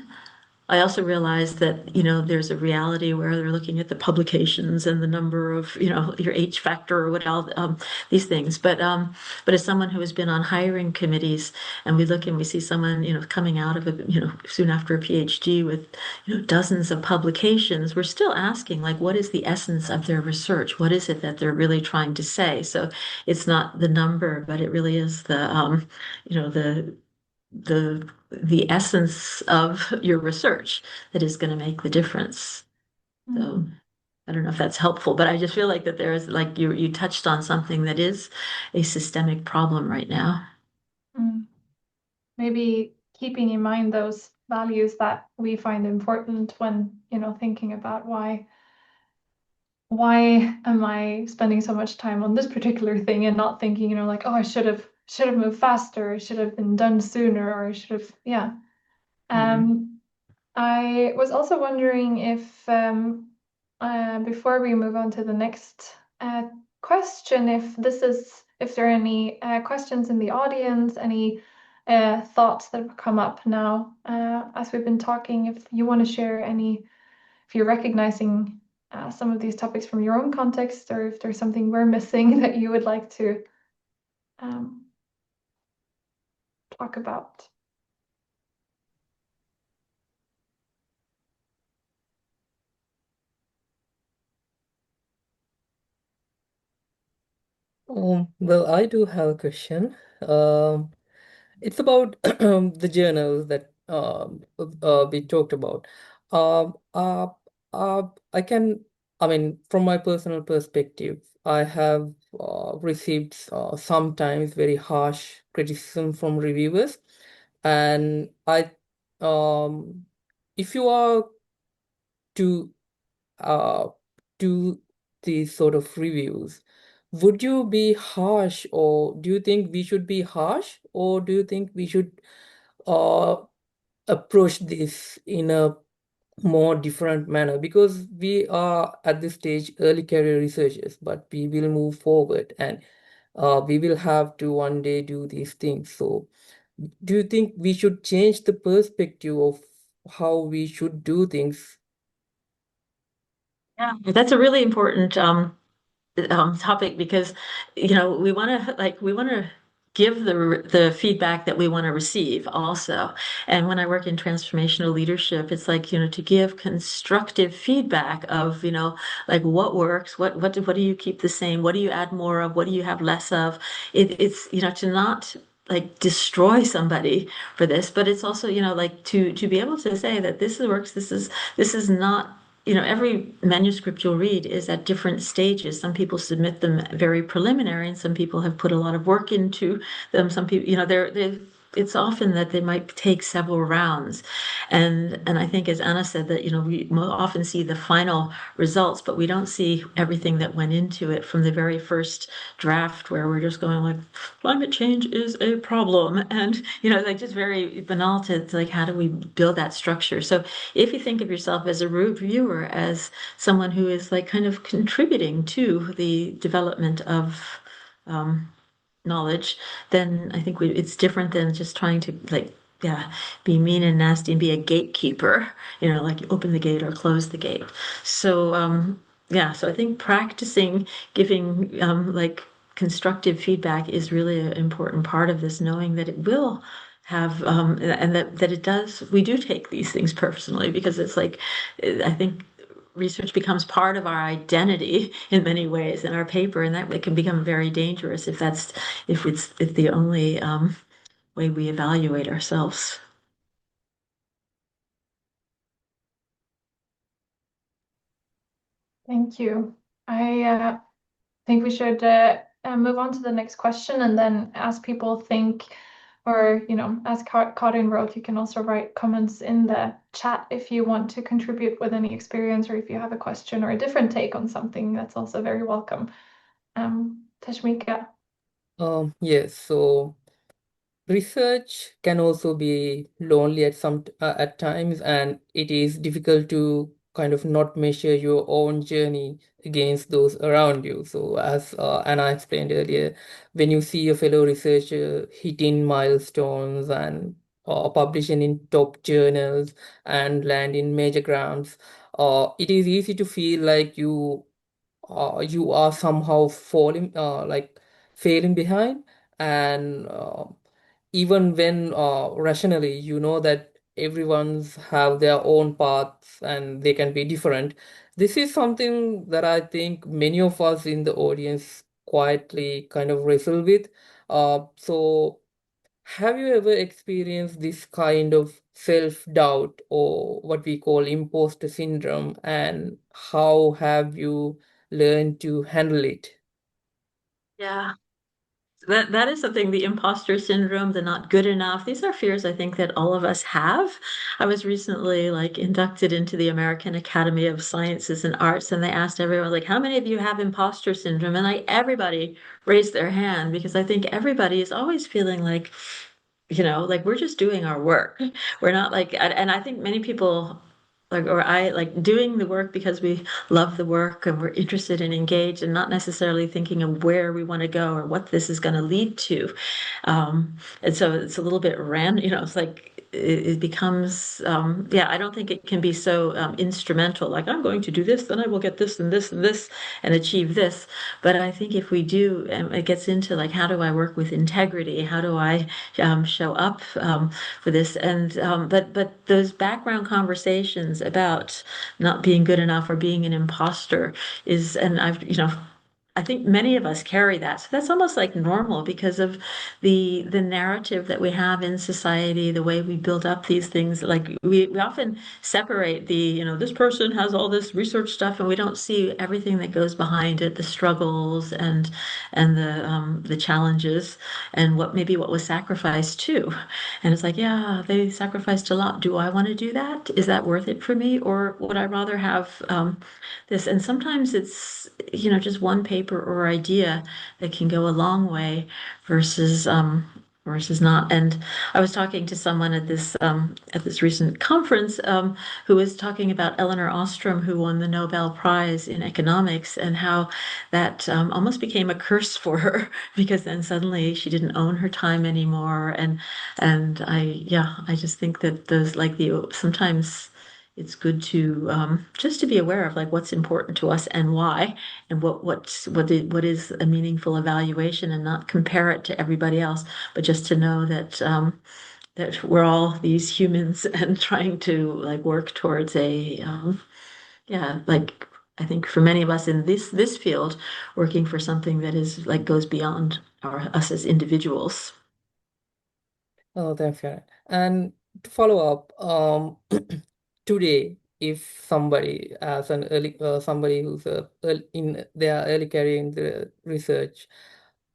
I also realized that, there's a reality where they're looking at the publications and the number of, your H factor or what else, these things. But as someone who has been on hiring committees, and we look and we see someone, coming out of it, soon after a PhD with, dozens of publications, we're still asking, like, what is the essence of their research? What is it that they're really trying to say? So it's not the number, but it really is the essence of your research that is going to make the difference. So I don't know if that's helpful, but I just feel like that there is, like, you touched on something that is a systemic problem right now. Maybe keeping in mind those values that we find important when, thinking about why am I spending so much time on this particular thing and not thinking, like, oh, I should have moved faster, it should have been done sooner, or I should have, yeah. I was also wondering if before we move on to the next question, if there are any questions in the audience, any thoughts that have come up now as we've been talking, if you want to share any, if you're recognizing some of these topics from your own context, or if there's something we're missing that you would like to talk about. Well, I do have a question. It's about the journals that we talked about. Um, uh, I mean, from my personal perspective, I have received sometimes very harsh criticism from reviewers, and if you are to uh, do these sort of reviews, would you be harsh, or do you think we should be harsh, or do you think we should uh, approach this in a more different manner? Because we are at this stage early career researchers, but we will move forward, and we will have to one day do these things. So do you think we should change the perspective of how we should do things? Yeah, that's a really important topic, because we want to give the feedback that we want to receive also. And when I work in transformational leadership, it's like, to give constructive feedback of, like, what works, what do you keep the same, what do you add more of, what do you have less of. It's, to not like destroy somebody for this, but it's also, like, to be able to say that this works, this is not. Every manuscript you'll read is at different stages. Some people submit them very preliminary, and some people have put a lot of work into them. Some people, it's often that they might take several rounds. And I think, as Anna said, that, we often see the final results, but we don't see everything that went into it from the very first draft, where we're just going like, climate change is a problem. And, like, just very banal to like, how do we build that structure? So if you think of yourself as a reviewer, as someone who is like kind of contributing to the development of knowledge, then I think it's different than just trying to, like, yeah, be mean and nasty and be a gatekeeper, like open the gate or close the gate. So yeah, so I think practicing giving like constructive feedback is really an important part of this, knowing that it will have and that it does, we do take these things personally, because it's like, I think research becomes part of our identity in many ways in our paper, and that it can become very dangerous if it's the only way we evaluate ourselves. Thank you. I think we should move on to the next question, and then as people think, or as Karin wrote, you can also write comments in the chat if you want to contribute with any experience, or if you have a question or a different take on something. That's also very welcome. Thashmika. Yes, so research can also be lonely at times, and it is difficult to kind of not measure your own journey against those around you. So as Anna explained earlier, when you see a fellow researcher hitting milestones and publishing in top journals and land in major grants, it is easy to feel like you are somehow falling, failing behind. And even when rationally you know that everyone's have their own paths and they can be different, this is something that I think many of us in the audience quietly kind of wrestle with. So have you ever experienced this kind of self-doubt, or what we call imposter syndrome, and how have you learned to handle it? Yeah. That is something, the imposter syndrome, the not good enough. These are fears I think that all of us have. I was recently like inducted into the American Academy of Sciences and Arts, and they asked everyone, like, how many of you have imposter syndrome? And like everybody raised their hand because I think everybody is always feeling like, like we're just doing our work. We're not like, and I think many people like, or I like doing the work because we love the work and we're interested and engaged and not necessarily thinking of where we want to go or what this is going to lead to. And so it's a little bit random, it's like it becomes, yeah, I don't think it can be so instrumental, like I'm going to do this, then I will get this and this and this and achieve this. But I think if we do, it gets into like, how do I work with integrity? How do I show up for this? And but those background conversations about not being good enough or being an imposter is, and I think many of us carry that. So that's almost like normal because of the narrative that we have in society, the way we build up these things. Like we often separate this person has all this research stuff and we don't see everything that goes behind it, the struggles and the challenges and what was sacrificed too. And it's like, yeah, they sacrificed a lot. Do I want to do that? Is that worth it for me? Or would I rather have this? And sometimes it's, just one paper or idea that can go a long way versus versus not. And I was talking to someone at this recent conference who was talking about Eleanor Ostrom, who won the Nobel Prize in economics, and how that almost became a curse for her because then suddenly she didn't own her time anymore. And I just think that those like the sometimes it's good to just to be aware of like what's important to us and why, and what is a meaningful evaluation, and not compare it to everybody else, but just to know that that we're all these humans and trying to like work towards a yeah, like I think for many of us in this field, working for something that is like goes beyond us as individuals. Oh, that's right. And to follow up, today, if somebody, as an early somebody who's in their early career in the research,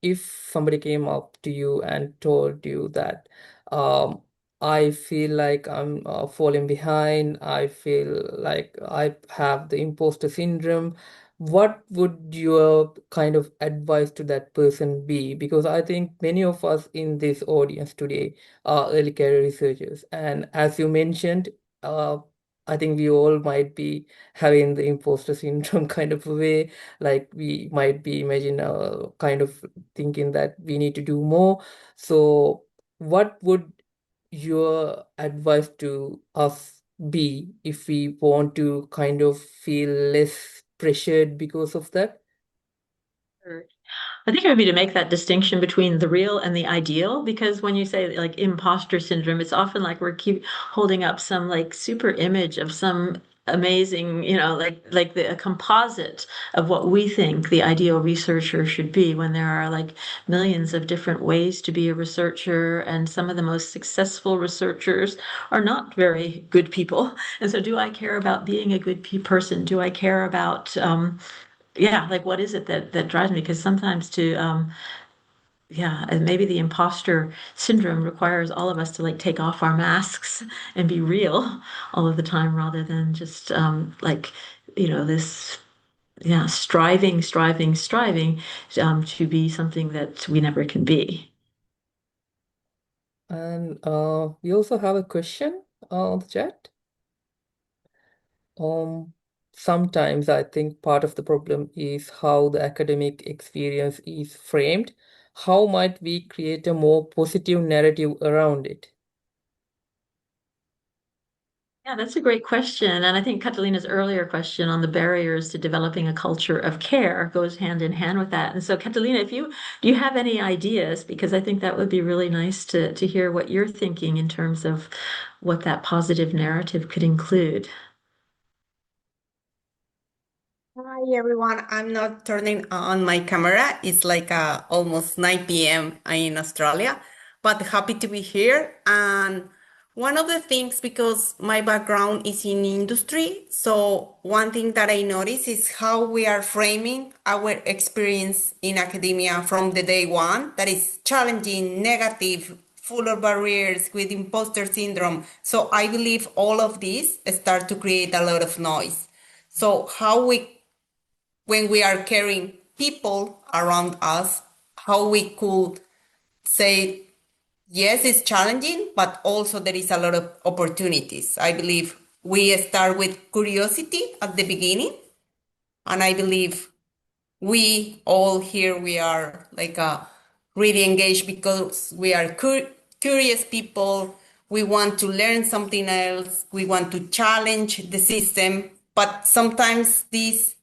if somebody came up to you and told you that, um, I feel like I'm falling behind, I feel like I have the imposter syndrome, what would your kind of advice to that person be? Because I think many of us in this audience today are early career researchers. And as you mentioned, uh, I think we all might be having the imposter syndrome kind of a way, like we might be imagine kind of thinking that we need to do more. So, what would your advice to us be if we want to kind of feel less pressured because of that? I think it would be to make that distinction between the real and the ideal, because when you say like imposter syndrome, it's often like we're keep holding up some like super image of some amazing, like a composite of what we think the ideal researcher should be, when there are like millions of different ways to be a researcher, and some of the most successful researchers are not very good people. And so, do I care about being a good person? Do I care about yeah, like what is it that drives me? Because sometimes to yeah, and maybe the imposter syndrome requires all of us to like take off our masks and be real all of the time, rather than just like this yeah, striving to be something that we never can be. And we also have a question on the chat. Um, Sometimes I think part of the problem is how the academic experience is framed. How might we create a more positive narrative around it? Yeah, that's a great question. And I think Catalina's earlier question on the barriers to developing a culture of care goes hand in hand with that. And so, Catalina, if you do you have any ideas? Because I think that would be really nice to hear what you're thinking in terms of what that positive narrative could include. Hi everyone. I'm not turning on my camera. It's like almost 9 p.m. in Australia, but happy to be here. And one of the things, because my background is in industry, so one thing that I notice is how we are framing our experience in academia from the day one that is challenging, negative, full of barriers with imposter syndrome. So I believe all of these start to create a lot of noise. So how we when we are carrying people around us, how we could say, yes, it's challenging, but also there is a lot of opportunities. I believe we start with curiosity at the beginning, and I believe we all here, we are like really engaged because we are curious people. We want to learn something else. We want to challenge the system, but sometimes these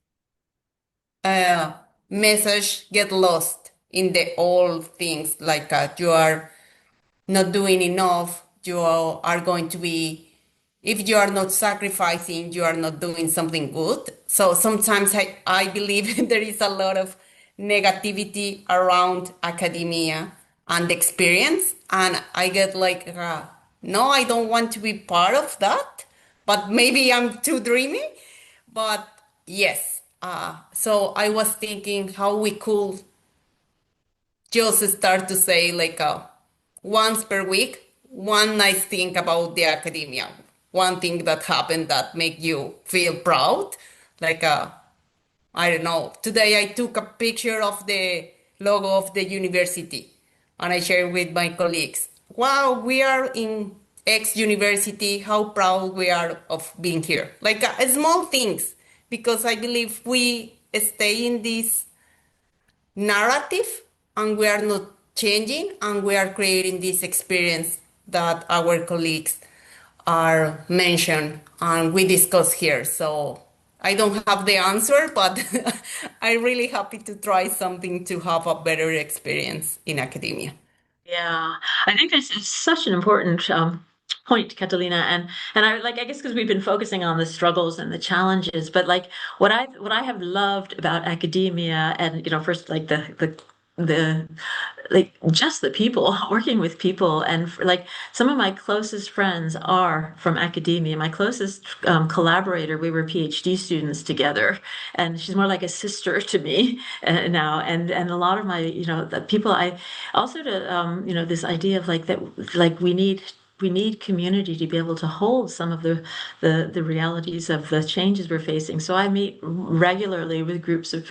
message get lost in the old things like you are not doing enough, you are going to be, if you are not sacrificing, you are not doing something good. So sometimes I believe there is a lot of negativity around academia and experience, and I get like no, I don't want to be part of that, but maybe I'm too dreamy. But yes, so I was thinking how we could just start to say like once per week, one nice thing about the academia, one thing that happened that make you feel proud. Like I don't know. Today I took a picture of the logo of the university and I shared with my colleagues. Wow, we are in X university. How proud we are of being here. Like small things, because I believe we stay in this narrative and we are not changing and we are creating this experience that our colleagues are mentioned and we discuss here. So I don't have the answer, but I'm really happy to try something to have a better experience in academia. Yeah, I think this is such an important point, Catalina, and I guess because we've been focusing on the struggles and the challenges, but like what I have loved about academia, and first like the like just the people working with people, and like some of my closest friends are from academia. My closest collaborator, we were PhD students together, and she's more like a sister to me now. And a lot of my the people I also to this idea of like that, like we need community to be able to hold some of the realities of the changes we're facing. So I meet regularly with groups of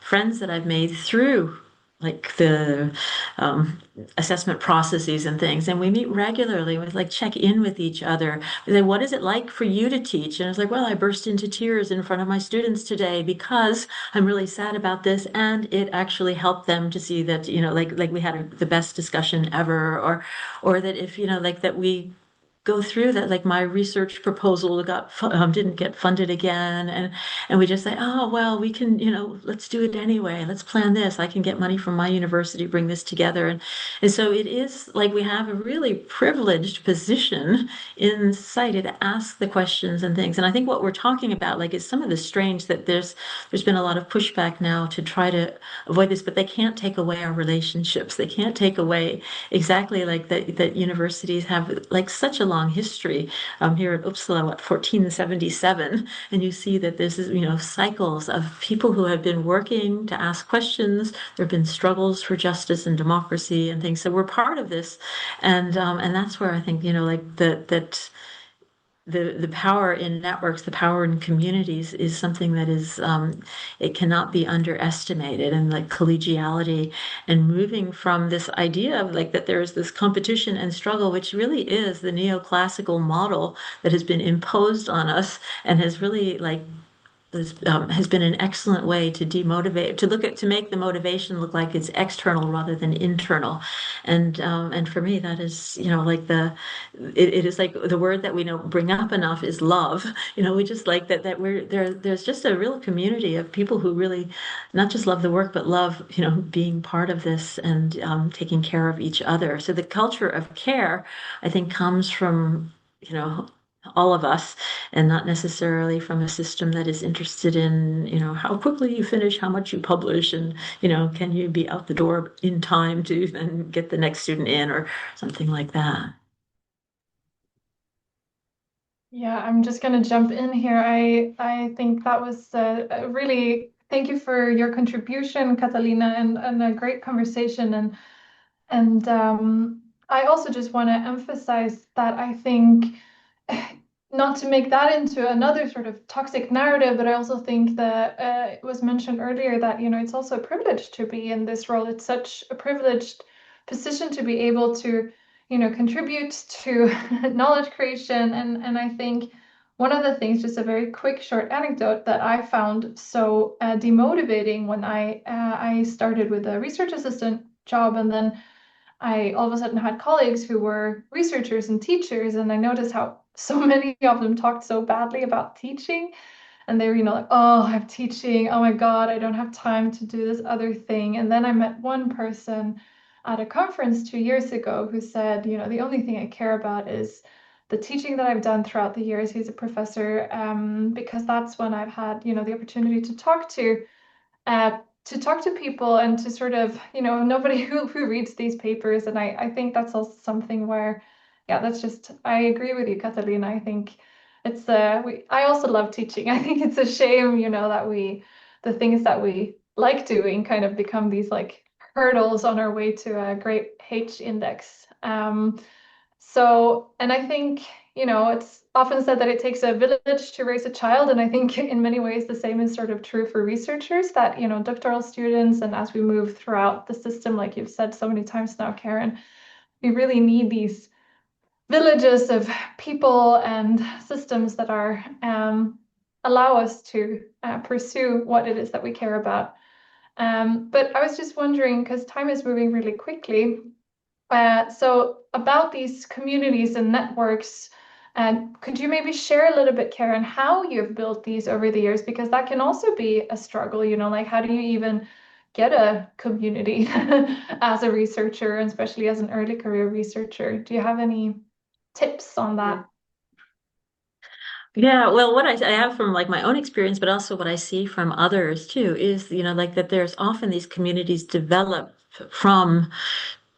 friends that I've made through like the assessment processes and things, and we meet regularly with like check in with each other. We say, what is it like for you to teach? And it's like, well, I burst into tears in front of my students today because I'm really sad about this, and it actually helped them to see that like we had the best discussion ever, or that if like that we go through that, like my research proposal didn't get funded again, and we just say, oh well, we can let's do it anyway, let's plan this, I can get money from my university, bring this together. And so it is like we have a really privileged position in society to ask the questions and things. And I think what we're talking about like is some of the strange that there's been a lot of pushback now to try to avoid this, but they can't take away our relationships, they can't take away exactly like that universities have like such a long history. Here at Uppsala, 1477, and you see that this is cycles of people who have been working to ask questions. There have been struggles for justice and democracy and things. So we're part of this, and that's where I think like that the power in networks, the power in communities is something that is it cannot be underestimated. And like collegiality and moving from this idea of like that there is this competition and struggle, which really is the neoclassical model that has been imposed on us and has really like has been an excellent way to demotivate, to make the motivation look like it's external rather than internal. And for me, that is, like it is like the word that we don't bring up enough is love. We just like that we're there. There's just a real community of people who really not just love the work, but love, being part of this and taking care of each other. So the culture of care, I think, comes from, all of us, and not necessarily from a system that is interested in, how quickly you finish, how much you publish, and, can you be out the door in time to then get the next student in or something like that. Yeah, I'm just going to jump in here. I think that was really, thank you for your contribution, Catalina, and a great conversation. And I also just want to emphasize that I think not to make that into another sort of toxic narrative, but I also think that it was mentioned earlier that, it's also a privilege to be in this role. It's such a privileged position to be able to, contribute to knowledge creation. And I think one of the things, just a very quick short anecdote that I found so demotivating when I started with a research assistant job, and then I all of a sudden had colleagues who were researchers and teachers, and I noticed how so many of them talked so badly about teaching. And they were, like, oh, I'm teaching. Oh my God, I don't have time to do this other thing. And then I met one person at a conference 2 years ago who said, the only thing I care about is the teaching that I've done throughout the years. He's a professor, because that's when I've had, the opportunity to talk to people and to sort of, nobody who reads these papers. And I think that's also something where, yeah, that's just, I agree with you, Catalina. I think it's, I also love teaching. I think it's a shame, that the things that we like doing kind of become these like hurdles on our way to a great H index. And I think, it's often said that it takes a village to raise a child. And I think in many ways, the same is sort of true for researchers that, doctoral students, and as we move throughout the system, like you've said so many times now, Karen, we really need these villages of people and systems that are allow us to pursue what it is that we care about. But I was just wondering, because time is moving really quickly, so about these communities and networks, could you maybe share a little bit, Karen, how you've built these over the years? Because that can also be a struggle, like how do you even get a community as a researcher, and especially as an early career researcher? Do you have any tips on that? Yeah, well, what I have from like my own experience, but also what I see from others too, is, like that there's often these communities develop from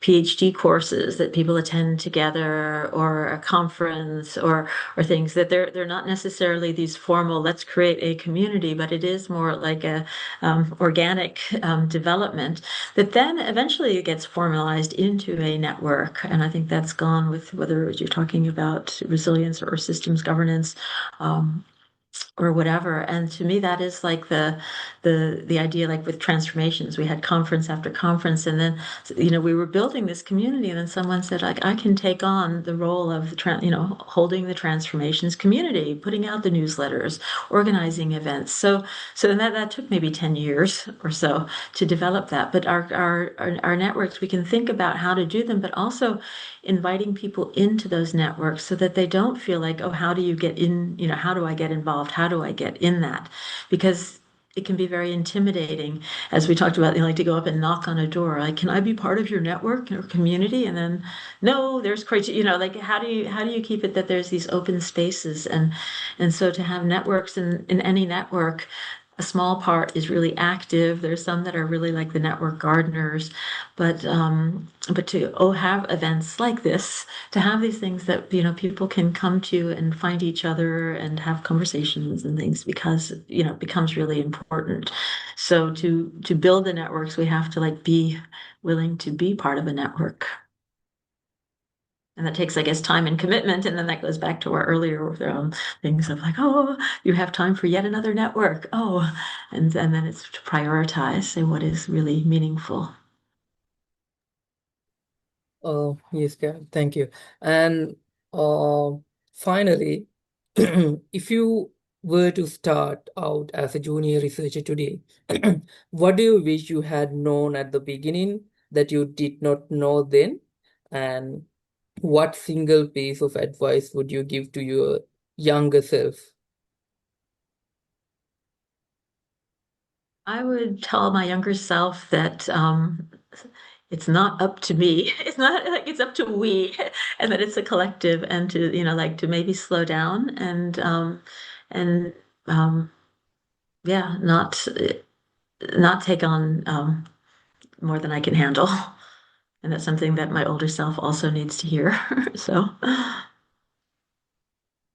PhD courses that people attend together, or a conference, or things that they're not necessarily these formal, let's create a community, but it is more like a organic development that then eventually gets formalized into a network. And I think that's gone with whether you're talking about resilience or systems governance, or whatever. And to me, that is like the idea, like with transformations, we had conference after conference, and then, we were building this community, and then someone said, like, I can take on the role of holding the transformations community, putting out the newsletters, organizing events. So then that took maybe 10 years or so to develop that. But our networks, we can think about how to do them, but also inviting people into those networks so that they don't feel like, oh, how do you get in, how do I get involved? How do I get in that? Because it can be very intimidating, as we talked about, like to go up and knock on a door, like, can I be part of your network or community? And then, no, there's criteria, like how do you keep it that there's these open spaces? And so to have networks in any network, a small part is really active. There's some that are really like the network gardeners, but to have events like this, to have these things that people can come to and find each other and have conversations and things, because it becomes really important. So to build the networks, we have to like be willing to be part of a network. And that takes, I guess, time and commitment. And then that goes back to our earlier things of like, oh, you have time for yet another network. Oh, and then it's to prioritize, say what is really meaningful. Yes, Karen, thank you. And finally, if you were to start out as a junior researcher today, what do you wish you had known at the beginning that you did not know then? And what single piece of advice would you give to your younger self? I would tell my younger self that it's not up to me. It's not like it's up to we, and that it's a collective, and to, like to maybe slow down and yeah, not take on more than I can handle. And that's something that my older self also needs to hear. So,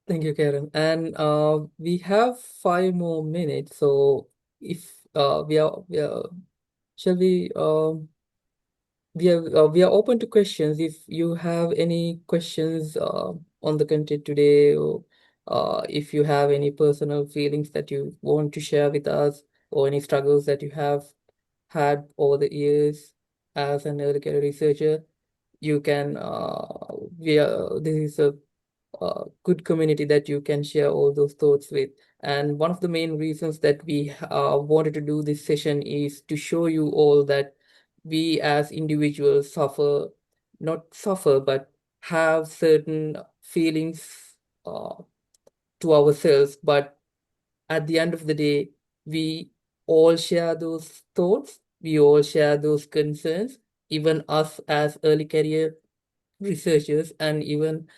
Thank you, Karen. And we have 5 more minutes. So if shall we we are open to questions. If you have any questions on the content today, or if you have any personal feelings that you want to share with us, or any struggles that you have had over the years as an early career researcher, you can this is a good community that you can share all those thoughts with. And one of the main reasons that we wanted to do this session is to show you all that we as individuals not suffer, but have certain feelings uh, to ourselves. But at the end of the day, we all share those thoughts, we all share those concerns, even us as early career researchers, and even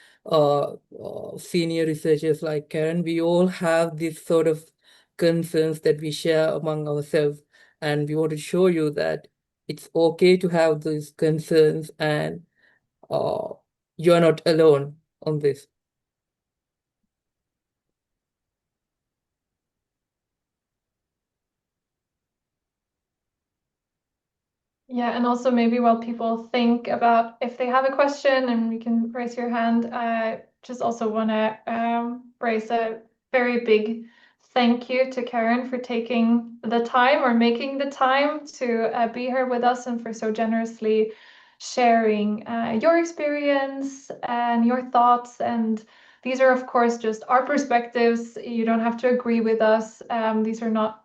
senior researchers like Karen, we all have this sort of concerns that we share among ourselves. And we want to show you that it's okay to have these concerns, and uh, you're not alone on this. Yeah, and also maybe while people think about if they have a question, and we can raise your hand, I just also want to raise a very big thank you to Karen for taking the time, or making the time to be here with us, and for so generously sharing your experience and your thoughts. And these are, of course, just our perspectives. You don't have to agree with us. These are not,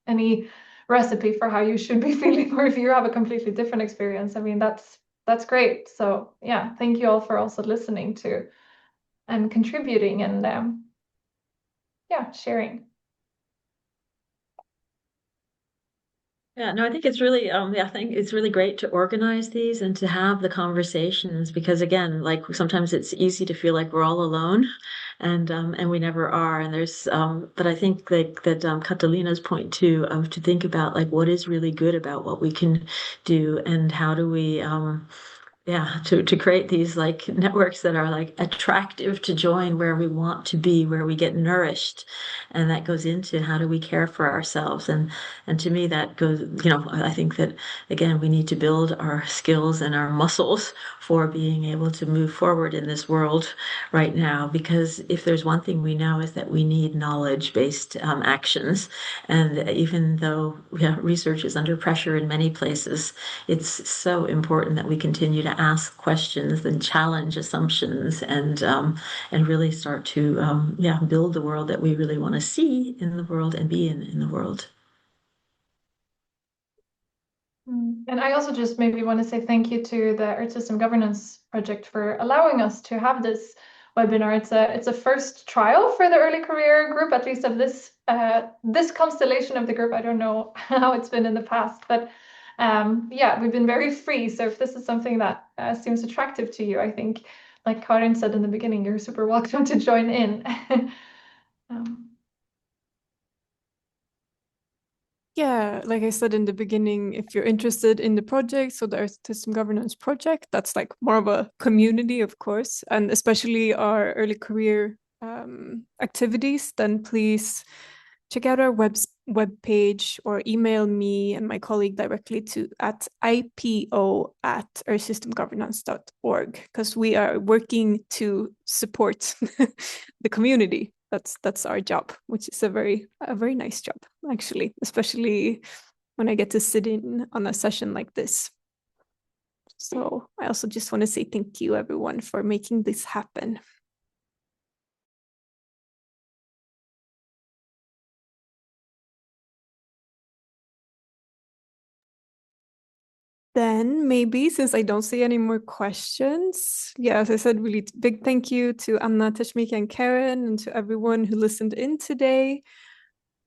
any recipe for how you should be feeling, or if you have a completely different experience. I mean, that's great. So yeah, thank you all for also listening to and contributing, and yeah, sharing. yeah, no, I think it's really, I think it's really great to organize these and to have the conversations, because again, like sometimes it's easy to feel like we're all alone, and we never are. And but I think like that Catalina's point too, of to think about like what is really good about what we can do, and how do we yeah, to create these like networks that are like attractive to join, where we want to be, where we get nourished. And that goes into how do we care for ourselves. And to me that goes, I think that again we need to build our skills and our muscles for being able to move forward in this world right now. Because if there's one thing we know, is that we need knowledge-based actions. And even though research is under pressure in many places, it's so important that we continue to ask questions and challenge assumptions, and really start to build the world that we really want to see in the world and be in the world. And I also just maybe want to say thank you to the Earth System Governance Project for allowing us to have this webinar. It's a first trial for the early career group, at least of this constellation of the group. I don't know how it's been in the past, but yeah, we've been very free. So if this is something that seems attractive to you, I think, like Karin said in the beginning, you're super welcome to join in. Yeah, like I said in the beginning, if you're interested in the project, so the Earth System Governance Project, that's like more of a community, of course, and especially our early career activities, then please check out our web page, or email me and my colleague directly at ipo@earthsystemgovernance.org, because we are working to support the community. That's our job, which is a very nice job, actually, especially when I get to sit in on a session like this. So I also just want to say thank you, everyone, for making this happen. Then maybe, since I don't see any more questions, yeah, as I said, really big thank you to Anna, Thashmika, and Karen, and to everyone who listened in today.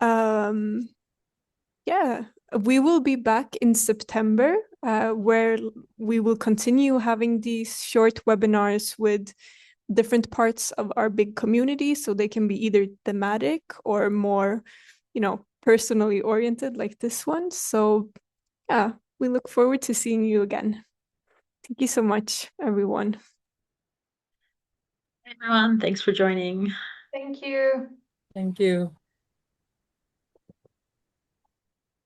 Yeah, we will be back in September, where we will continue having these short webinars with different parts of our big community, so they can be either thematic or more, personally oriented like this one. So yeah, we look forward to seeing you again. Thank you so much, everyone. Hey, everyone, thanks for joining. Thank you. Thank you.